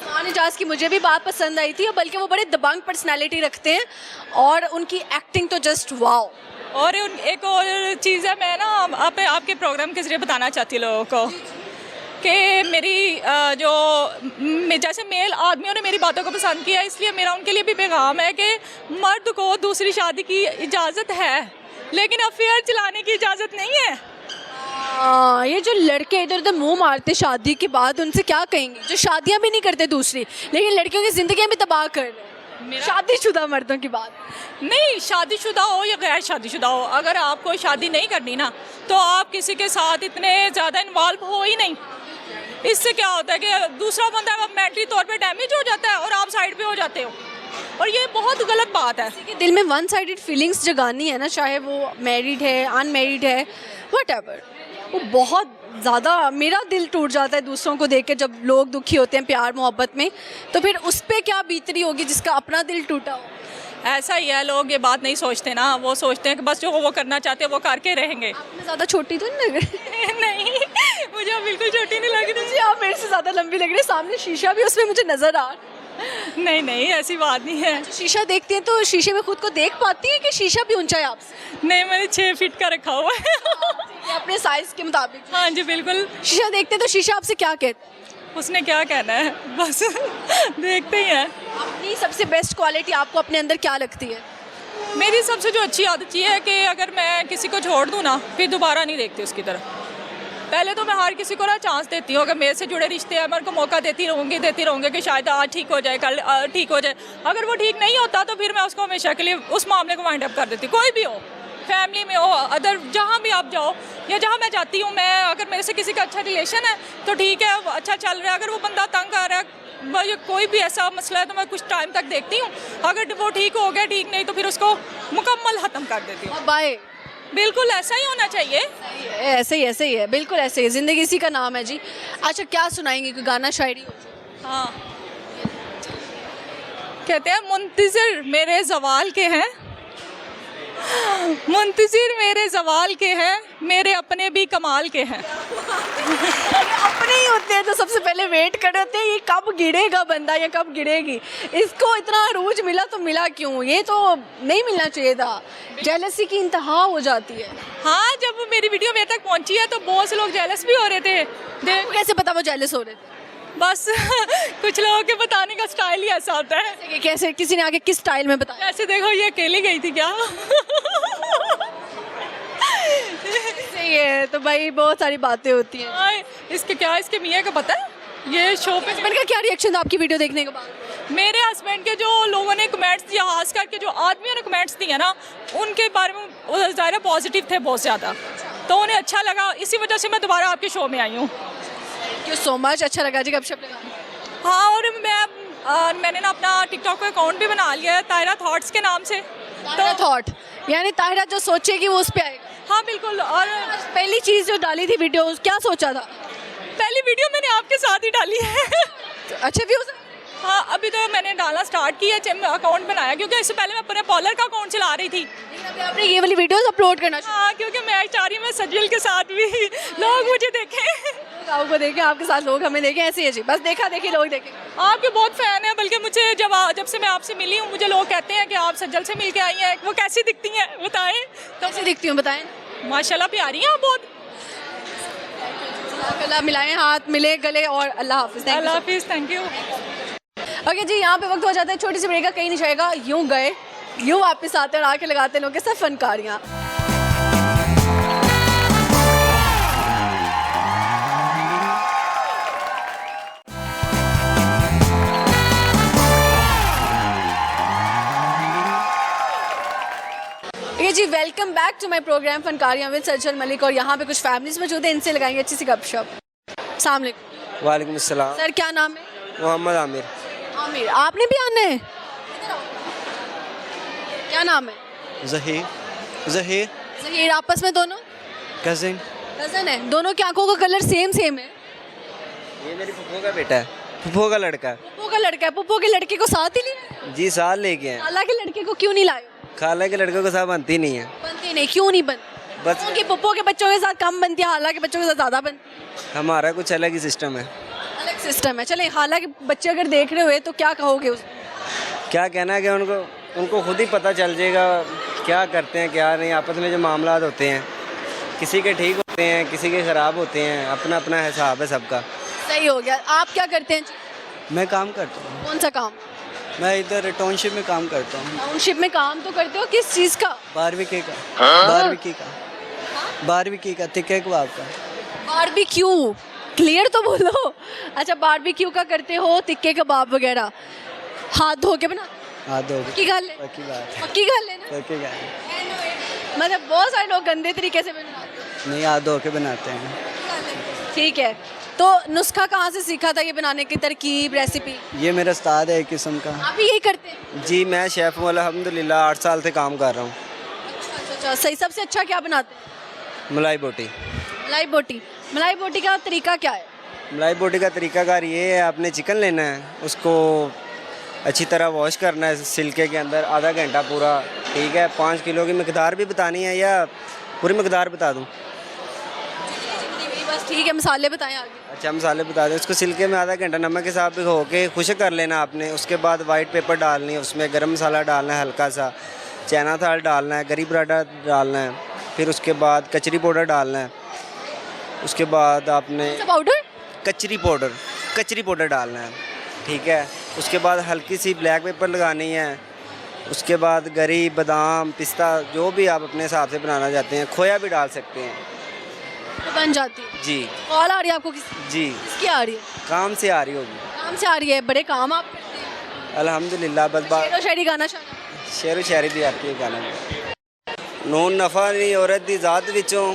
नुमान इजाज की मुझे भी बात पसंद आई थी, बल्कि वो बड़े दबंग पर्सनालिटी रखते हैं और उनकी एक्टिंग तो जस्ट वाओ। और एक और चीज़ है, मैं ना आपके प्रोग्राम के जरिए बताना चाहती हूँ लोगों को कि मेरी जैसे मेल आदमियों ने मेरी बातों को पसंद किया, इसलिए मेरा उनके लिए भी पैगाम है कि मर्द को दूसरी शादी की इजाज़त है, लेकिन अफेयर चलाने की इजाज़त नहीं है। ये जो लड़के इधर उधर मुंह मारते शादी के बाद, उनसे क्या कहेंगे? जो शादियां भी नहीं करते दूसरी, लेकिन लड़कियों की जिंदगियां भी तबाह कर रहे हैं। शादीशुदा मर्दों की बात नहीं, शादीशुदा हो या गैर शादीशुदा हो, अगर आपको शादी नहीं करनी ना, तो आप किसी के साथ इतने ज़्यादा इन्वॉल्व हो ही नहीं। इससे क्या होता है कि दूसरा बंदा मेंटली तौर पे डैमेज हो जाता है और आप साइड पे हो जाते हो, और ये बहुत गलत बात है। कि दिल में वन साइडेड फीलिंग्स जगानी है ना, चाहे वो मैरिड है, अनमैरिड है, व्हाटएवर, वो बहुत ज़्यादा मेरा दिल टूट जाता है दूसरों को देख के। जब लोग दुखी होते हैं प्यार मोहब्बत में, तो फिर उस पर क्या बीतरी होगी जिसका अपना दिल टूटा हो। ऐसा ही है, लोग ये बात नहीं सोचते ना, वो सोचते हैं कि बस जो वो करना चाहते हैं वो करके रहेंगे। मैं ज़्यादा छोटी तो नहीं लग रही? नहीं, मुझे आप बिल्कुल छोटी नहीं लग रही। जी, आप मेरे से ज़्यादा लंबी लग रही है। सामने शीशा भी, उसमें मुझे नज़र आ रहा। नहीं नहीं, ऐसी बात नहीं है। शीशा देखती हैं तो शीशे में खुद को देख पाती हैं कि शीशा भी ऊंचा है आपसे? नहीं, मैंने 6 फीट का रखा हुआ है। ये अपने साइज के मुताबिक। हाँ जी, बिल्कुल। शीशा देखते हैं तो शीशा आपसे क्या कहता है? उसने क्या कहना है, बस देखते ही हैं। अपनी सबसे बेस्ट क्वालिटी आपको अपने अंदर क्या लगती है? मेरी सबसे जो अच्छी आदत ये है कि अगर मैं किसी को छोड़ दूँ ना, फिर दोबारा नहीं देखती उसकी तरफ। पहले तो मैं हर किसी को ना चांस देती हूँ, अगर मेरे से जुड़े रिश्ते हैं मैं उनको मौका देती रहूँगी कि शायद आज ठीक हो जाए, कल ठीक हो जाए। अगर वो ठीक नहीं होता तो फिर मैं उसको हमेशा के लिए उस मामले को वाइंड अप कर देती। कोई भी हो, फैमिली में हो, अदर जहाँ भी आप जाओ या जहाँ मैं जाती हूँ, मैं अगर मेरे से किसी का अच्छा रिलेशन है तो ठीक है, अच्छा चल रहा है। अगर वो बंदा तंग आ रहा है या कोई भी ऐसा मसला है तो मैं कुछ टाइम तक देखती हूँ। अगर वो ठीक हो गया, ठीक नहीं तो फिर उसको मुकम्मल ख़त्म कर देती हूँ। बाय। बिल्कुल ऐसा ही होना चाहिए। ऐसे ही है, बिल्कुल ऐसे ही। ज़िंदगी इसी का नाम है जी। अच्छा, क्या सुनाएंगे? कोई गाना शायरी? हाँ, कहते हैं मुंतज़िर मेरे ज़वाल के हैं, मुंतज़िर मेरे ज़वाल के हैं, मेरे अपने भी कमाल के हैं। अपने ही होते हैं तो सबसे पहले वेट कर होते हैं, ये कब गिरेगा बंदा या कब गिरेगी। इसको इतना अरूज मिला तो मिला क्यों? ये तो नहीं मिलना चाहिए था। जेलसी की इंतहा हो जाती है। हाँ, जब मेरी वीडियो मेरे तक पहुंची है तो बहुत से लोग जेलस भी हो रहे थे। आपको कैसे पता वो जेलस हो रहे थे? बस कुछ लोगों के बताने का स्टाइल ही ऐसा होता है। कैसे? किसी ने आगे किस स्टाइल में बताया? ऐसे देखो, ये अकेली गई थी क्या? सही है, तो भाई बहुत सारी बातें होती हैं। हाँ, इसके मियाँ का पता है ये शो पे। हस्बैंड का क्या रिएक्शन था आपकी वीडियो देखने के बाद? मेरे हस्बैंड के जो लोगों ने कमेंट्स दिया, खास करके जो आदमियों ने कमेंट्स दिए ना, उनके बारे में ज़्यादा पॉजिटिव थे, बहुत ज़्यादा, तो उन्हें अच्छा लगा। इसी वजह से मैं दोबारा आपके शो में आई हूँ। थैंक यू सो मच, अच्छा लगा जी गपशप लगा। हाँ, और मैंने ना अपना टिकटॉक का अकाउंट भी बना लिया है, ताहिरा थॉट्स के नाम से। ताहिरा थॉट, यानी ताहिरा जो सोचेगी वो उस पर आएगा। हाँ बिल्कुल। और पहली चीज़ जो डाली थी वीडियो, क्या सोचा था? पहली वीडियो मैंने आपके साथ ही डाली है। अच्छे व्यूज? हाँ, अभी तो मैंने डालना स्टार्ट किया, अकाउंट बनाया, क्योंकि इससे पहले मैं अपने पार्लर का अकाउंट चला रही थी। आपने ये वाली वीडियोस अपलोड करना? हाँ, क्योंकि मैं चाह रही हूँ मैं सजल के साथ भी लोग मुझे देखें, आपको देखें, आपके साथ लोग हमें देखें, ऐसे ही जी, बस देखा देखी लोग देखें। आपके बहुत फ़ैन है, बल्कि मुझे जब से मैं आपसे मिली हूँ, मुझे लोग कहते हैं कि आप सजल से मिल के आई हैं, वो कैसी दिखती हैं बताएं? तो कैसी दिखती हूँ बताएं? माशाल्लाह प्यारी हैं आप बहुत। अल्लाह मिलाएं हाथ, मिले गले, और अल्लाह हाफिज़। अल्लाह हाफिज़, थैंक यू। ओके जी, यहाँ पे वक्त हो जाता है छोटी सी ब्रेक का, कहीं नहीं जाएगा, यूँ गए यूँ वापस आते हैं और आके लगाते हैं लोगों के साथ Fankariyan. Welcome back to my program Fankariyan with Sajjal Malik. और यहाँ पे कुछ फैमिलीज मौजूद हैं, इनसे लगाएंगे अच्छी सी गपशप। अस्सलाम वालेकुम। वालेकुम अस्सलाम। सर क्या नाम है? मोहम्मद आमिर। आमिर, आपने भी आना है? क्या नाम है? ज़हीर। ज़हीर जहीर। आपस में दोनों कज़िन। कजन है? दोनों की आंखों का कलर सेम सेम है? ये मेरी फुफो का बेटा है, फुफो का लड़का है। पुप्पो का लड़का है। पुप्पो के लड़के को साथ ही लिया? जी साल लेके हैं। खाला के लड़के को क्यों नहीं लाए? खाला के लड़कों के साथ बनती नहीं है। बनती नहीं, क्यों नहीं बनती? बस क्योंकि पुप्पो के बच्चों के साथ कम बनती है, हाला के बच्चों के साथ ज़्यादा बनती हमारा कुछ अलग ही सिस्टम है। है। अलग सिस्टम है। चले, हाला के बच्चे अगर देख रहे हुए तो क्या कहोगे उस? क्या कहना है कि उनको खुद ही पता चल जाएगा क्या करते हैं क्या नहीं। आपस में जो मामला होते हैं, किसी के ठीक होते हैं, किसी के ख़राब होते हैं, अपना अपना हिसाब है सबका। सही हो गया। आप क्या करते हैं? मैं काम करता हूँ। कौन सा काम? मैं इधर टाउनशिप में काम करता हूँ। टाउनशिप में काम तो करते हो, किस चीज़ का? बारहवीं का। बारहवीं का तिक्के कबाब का। बारबेक्यू, क्लियर तो बोलो। अच्छा, बारबेक्यू का करते हो, तिक्के कबाब वगैरह हाथ धो के बना? हाँ दो पक्की गल है? पक्की बात है। पक्की गल है ना? पक्की बात है। मतलब बहुत सारे लोग गंदे तरीके से बनाते नहीं हाथ धो के बनाते हैं। हैं। ठीक है, तो नुस्खा कहाँ से सीखा था ये बनाने की, तरकीब, रेसिपी? ये मेरा उस्ताद है एक किस्म का। आप भी यही करते हैं? जी मैं शेफ़ हूँ अल्हम्दुलिल्लाह, 8 साल से काम कर रहा हूँ। अच्छा, सही। सबसे अच्छा क्या बनाते हैं? मलाई बोटी। मलाई बोटी। मलाई बोटी का तरीका क्या है? मलाई बोटी का तरीकाकार ये है, आपने चिकन लेना है, उसको अच्छी तरह वॉश करना है सिल्के के अंदर आधा घंटा पूरा। ठीक है, 5 किलो की मकदार भी बतानी है या पूरी मकदार बता दूँ? बस ठीक है, मसाले बताएं आगे। अच्छा मसाले बता दें। उसको सिल्के में आधा घंटा नमक के साथ भिगो के खुश्क कर लेना आपने। उसके बाद वाइट पेपर डालनी है, उसमें गरम मसाला डालना है, हल्का सा चना दाल डालना है, गरी पराठा डालना है, फिर उसके बाद कचरी पाउडर डालना है। उसके बाद आपने पाउडर? कचरी पाउडर डालना है। ठीक है, उसके बाद हल्की सी ब्लैक पेपर लगानी है। उसके बाद गरी, बादाम, पिस्ता, जो भी आप अपने हिसाब से बनाना चाहते हैं, खोया भी डाल सकते हैं। तो बन जाती है? जी। कॉल आ रही है आपको? जी किसकी आ रही है? काम से आ रही होगी। काम से आ रही है? बड़े काम आप करते हैं। अल्हम्दुलिल्लाह। बस शेरो शायरी गाना शेर व शायरी भी आती है गाना में। नून नफ़ा नहीं औरत दी ज़ात विचों,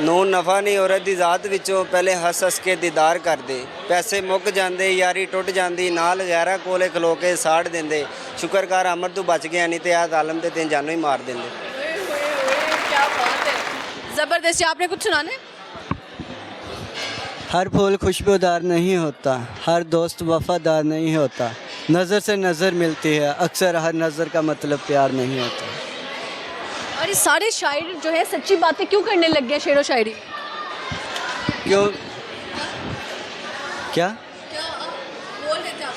नून नफ़ा नहीं औरत दी ज़ात विचों, पहले हस हस के दीदार कर दे। पैसे मुक जाते, यारी टुट जाती, नाल गैरा कोले खलो के साड़ देंदे। शुक्र कर अमर तू बच गया, नहीं तो यार आलम ते तेन जानों ही मार देंदे। क्या बात है, ज़बरदस्त। आपने कुछ सुनाना है? हर फूल खुशबूदार नहीं होता, हर दोस्त वफादार नहीं होता, नज़र से नज़र मिलती है, अक्सर हर नज़र का मतलब प्यार नहीं होता। और ये सारे शायर जो है सच्ची बातें क्यों करने लग गए शेरो शायरी? क्यों? क्या? बोल रहे थे आप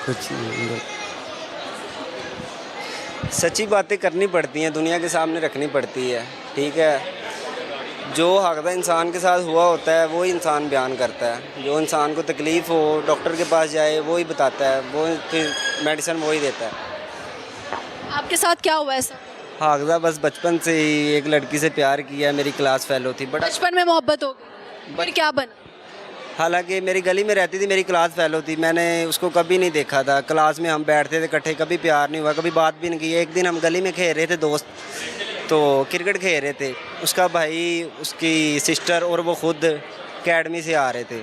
कुछ नहीं। सच्ची बातें करनी पड़ती हैं, दुनिया के सामने रखनी पड़ती है। ठीक है, जो हक़दा इंसान के साथ हुआ होता है वो ही इंसान बयान करता है। जो इंसान को तकलीफ़ हो, डॉक्टर के पास जाए, वो ही बताता है, वो फिर मेडिसिन वो ही देता है। आपके साथ क्या हुआ ऐसा? हक़दा बस बचपन से ही एक लड़की से प्यार किया, मेरी क्लास फेलो थी। बड़ा बचपन में मोहब्बत हो गई, फिर क्या बना? हालांकि मेरी गली में रहती थी, मेरी क्लास फेलो थी, मैंने उसको कभी नहीं देखा था। क्लास में हम बैठते थे इकट्ठे, कभी प्यार नहीं हुआ, कभी बात भी नहीं की। एक दिन हम गली में खेल रहे थे दोस्त, तो क्रिकेट खेल रहे थे। उसका भाई, उसकी सिस्टर और वो खुद अकेडमी से आ रहे थे,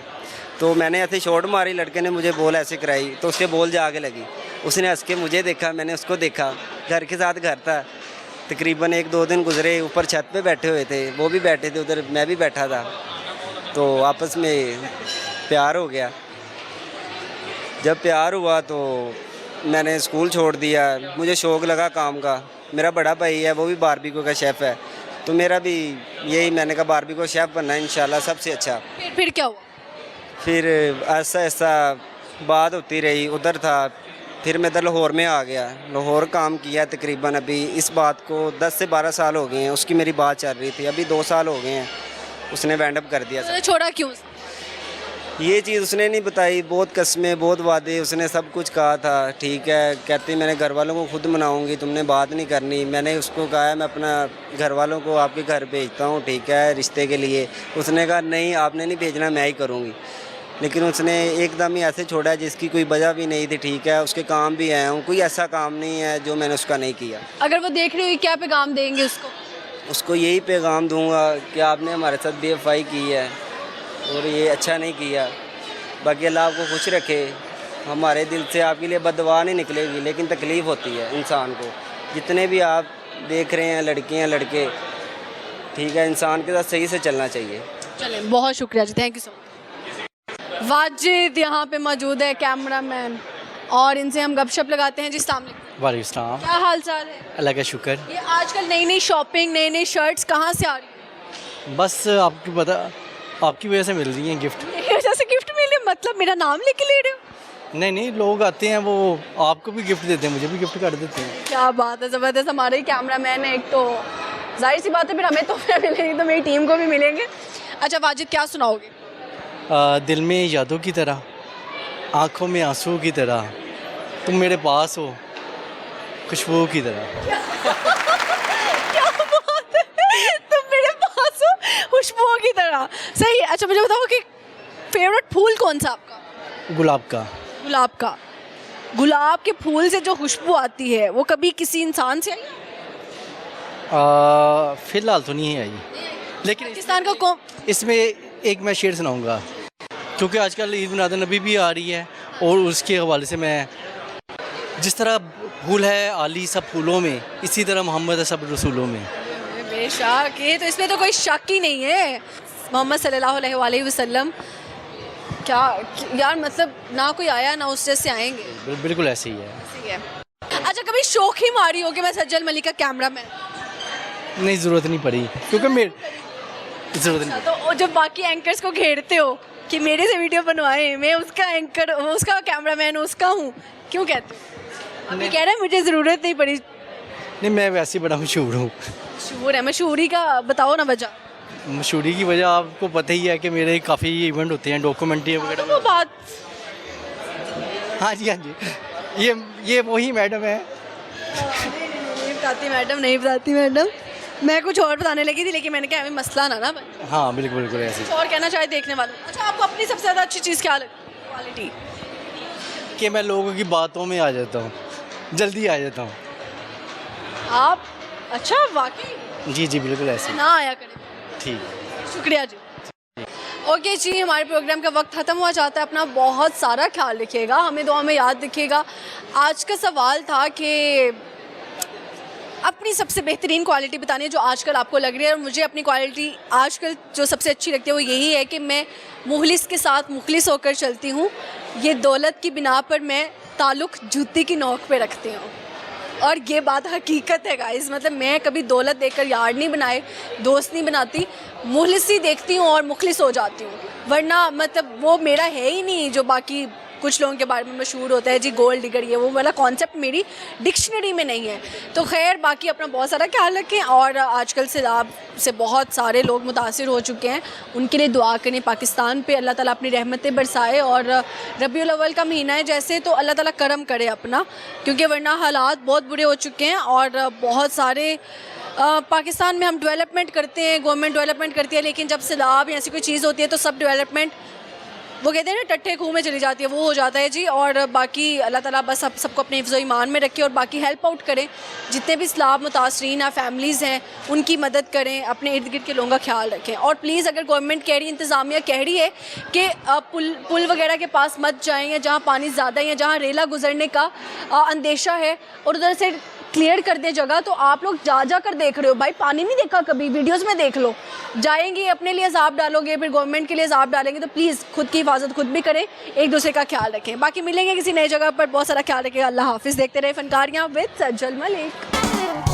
तो मैंने ऐसे शॉट मारी, लड़के ने मुझे बॉल ऐसे कराई तो उसके बॉल जाके लगी। उसने हंस के मुझे देखा, मैंने उसको देखा। घर के साथ घर था, तकरीबन 1-2 दिन गुजरे। ऊपर छत पे बैठे हुए थे, वो भी बैठे थे, उधर मैं भी बैठा था, तो आपस में प्यार हो गया। जब प्यार हुआ तो मैंने स्कूल छोड़ दिया, मुझे शौक़ लगा काम का। मेरा बड़ा भाई है, वो भी बारबेक्यू का शेफ़ है, तो मेरा भी यही, मैंने कहा बारबेक्यू शेफ़ बनना है इंशाल्लाह सबसे अच्छा। फिर क्या हुआ? फिर ऐसा ऐसा बात होती रही, उधर था। फिर मैं इधर लाहौर में आ गया, लाहौर काम किया तकरीबन। अभी इस बात को 10 से 12 साल हो गए हैं, उसकी मेरी बात चल रही थी, अभी 2 साल हो गए हैं, उसने बैंड अप कर दिया। तो छोड़ा क्यों? ये चीज़ उसने नहीं बताई, बहुत कस्में, बहुत वादे, उसने सब कुछ कहा था। ठीक है, कहती मैंने घर वालों को खुद मनाऊंगी, तुमने बात नहीं करनी। मैंने उसको कहा मैं अपना घर वालों को आपके घर भेजता हूँ, ठीक है, रिश्ते के लिए। उसने कहा नहीं, आपने नहीं भेजना, मैं ही करूँगी। लेकिन उसने एकदम ही ऐसे छोड़ा जिसकी कोई वजह भी नहीं थी। ठीक है, उसके काम भी आए हूँ, कोई ऐसा काम नहीं है जो मैंने उसका नहीं किया। अगर वो देख रही हुई क्या पैगाम देंगे उसको? उसको यही पैगाम दूंगा कि आपने हमारे साथ बेवफाई की है और ये अच्छा नहीं किया। बाकी अल्लाह आपको खुश रखे। हमारे दिल से आपके लिए बददुआ नहीं निकलेगी, लेकिन तकलीफ़ होती है इंसान को। जितने भी आप देख रहे हैं लड़के हैं लड़के, ठीक है, इंसान के साथ सही से चलना चाहिए। चलें, बहुत शुक्रिया जी, thank you so much. Wajid यहाँ पे मौजूद है, कैमरामैन, और इनसे हम गपशप लगाते हैं। जी अस्सलाम वालेकुम। वालेकुम सलाम। क्या हाल चाल है? अल्लाह का शुक्र। ये आजकल नई नई शॉपिंग, नई नई शर्ट्स कहाँ से आ रही है? बस आपकी पता, आपकी वजह से मिल रही हैं गिफ्ट। मेरी वजह से गिफ्ट मिले? मतलब मेरा नाम लेके ले रहे हो? नहीं, लोग आते हैं वो आपको भी गिफ्ट देते हैं, मुझे भी गिफ्ट कर देते हैं। क्या बात है, ज़बरदस्त। हमारे ही कैमरामैन है एक, तो जाहिर सी बात है फिर हमें तोहफे मिलेंगे तो मेरी टीम को भी मिलेंगे। अच्छा वाजिद, क्या सुनाओगे? दिल में यादों की तरह, आँखों में आंसू की तरह, तुम मेरे पास हो खुशबू की तरह। क्या बात है, तुम मेरे पास हो खुशबू की तरह। सही है। अच्छा मुझे बताओ कि फेवरेट फूल कौन सा आपका? गुलाब का। गुलाब का। गुलाब के फूल से जो खुशबू आती है वो कभी किसी इंसान से आई? फ़िलहाल तो नहीं आई, लेकिन पाकिस्तान का कौन? इसमें एक मैं शेर सुनाऊंगा, क्योंकि आजकल ईद मिलाद नबी भी आ रही है और उसके हवाले से मैं, जिस तरह फूल है आली सब फूलों में, इसी तरह मोहम्मद है सब रसूलों में। बेशक, ये तो इसमें तो कोई शक ही नहीं है। मोहम्मद सल्लल्लाहु अलैहि वसल्लम, क्या यार, मतलब ना कोई आया ना उस जैसे आएंगे। बिल्कुल ऐसे ही है। ऐसे ही है। अच्छा कभी शौक ही मारी हो कि मैं सज्जल मलिक का कैमरामैन? नहीं, ज़रूरत नहीं पड़ी, क्योंकि मेरे ज़रूरत नहीं। तो जब बाकी एंकर्स को घेरते हो कि मेरे से वीडियो बनवाएं, मैं उसका एंकर, उसका कैमरामैन उसका हूँ, क्यों कहते हो? अभी कह रहे हैं मुझे ज़रूरत नहीं पड़ी। नहीं, मैं वैसे ही बड़ा मशहूर हूँ। मशहूर है, मशहूरी का बताओ ना वजह। मशहूरी की वजह आपको पता ही है कि मेरे काफ़ी इवेंट होते हैं, डॉक्यूमेंट्री वगैरह। वो बात, हाँ जी, ये वही मैडम है। नहीं बताती मैडम, नहीं बताती मैडम। मैं कुछ और बताने लगी थी, लेकिन मैंने कहा अभी मसला ना बने। हाँ बिल्कुल ऐसे कुछ और कहना चाहे देखने वालों। अच्छा आपको अपनी सबसे ज़्यादा अच्छी चीज़ क्या लगती है? क्वालिटी कि मैं लोगों की बातों में आ जाता हूँ, जल्दी आ जाता हूँ। आप? अच्छा वाकई? जी बिल्कुल ऐसे। ना आया करें। ठीक, शुक्रिया जी। ओके जी, हमारे प्रोग्राम का वक्त ख़त्म हुआ चाहता है। अपना बहुत सारा ख्याल रखिएगा, हमें दुआ में याद रखिएगा। आज का सवाल था कि अपनी सबसे बेहतरीन क्वालिटी बतानी है जो आजकल आपको लग रही है। और मुझे अपनी क्वालिटी आजकल जो सबसे अच्छी लगती है वो यही है कि मैं मुखलिस के साथ मुखलिस होकर चलती हूँ। ये दौलत की बिना पर मैं ताल्लुक़ जूती की नोक पे रखती हूँ, और ये बात हकीकत है गाइस। मतलब मैं कभी दौलत देखकर यार नहीं बनाए, दोस्त नहीं बनाती, मुखलिसी देखती हूँ और मुखलिस हो जाती हूँ। वरना मतलब वो मेरा है ही नहीं जो बाकी कुछ लोगों के बारे में मशहूर होता है जी, गोल्ड डिगर, ये वो वाला कॉन्सेप्ट मेरी डिक्शनरी में नहीं है। तो खैर, बाकी अपना बहुत सारा ख्याल रखें। और आजकल सैलाब से बहुत सारे लोग मुतासिर हो चुके हैं, उनके लिए दुआ करें। पाकिस्तान पे अल्लाह ताला अपनी रहमतें बरसाए, और रबीउल अव्वल का महीना है जैसे, तो अल्लाह ताला करम करे अपना, क्योंकि वरना हालात बहुत बुरे हो चुके हैं। और बहुत सारे पाकिस्तान में हम डेवलपमेंट करते हैं, गवर्नमेंट डेवलपमेंट करती है, लेकिन जब सैलाब या ऐसी कोई चीज़ होती है तो सब डेवलपमेंट वो कहते हैं ना टट्ठे खूह में चली जाती है, वो हो जाता है जी। और बाकी अल्लाह ताला बस आप सबको अपने हिफ्ज़ ईमान में रखे, और बाकी हेल्प आउट करें। जितने भी सैलाब मुतासरीन या फैमिलीज़ हैं उनकी मदद करें, अपने इर्द गिर्द के लोगों का ख्याल रखें। और प्लीज़, अगर गवर्नमेंट कह रही, इंतज़ामिया कह रही है कि पुल वगैरह के पास मत जाएँ, या जहाँ पानी ज़्यादा है या जहाँ रेला गुजरने का अंदेशा है, और उधर से क्लियर कर दे जगह, तो आप लोग जा कर देख रहे हो। भाई पानी नहीं देखा कभी, वीडियोस में देख लो। जाएंगे अपने लिए अज़ाब डालोगे, फिर गवर्नमेंट के लिए अज़ाब डालेंगे। तो प्लीज़ खुद की हिफाजत खुद भी करें, एक दूसरे का ख्याल रखें। बाकी मिलेंगे किसी नई जगह पर, बहुत सारा ख्याल रखें। अल्लाह हाफिज़। देखते रहे फनकारियाँ विद सज्जल मलिक।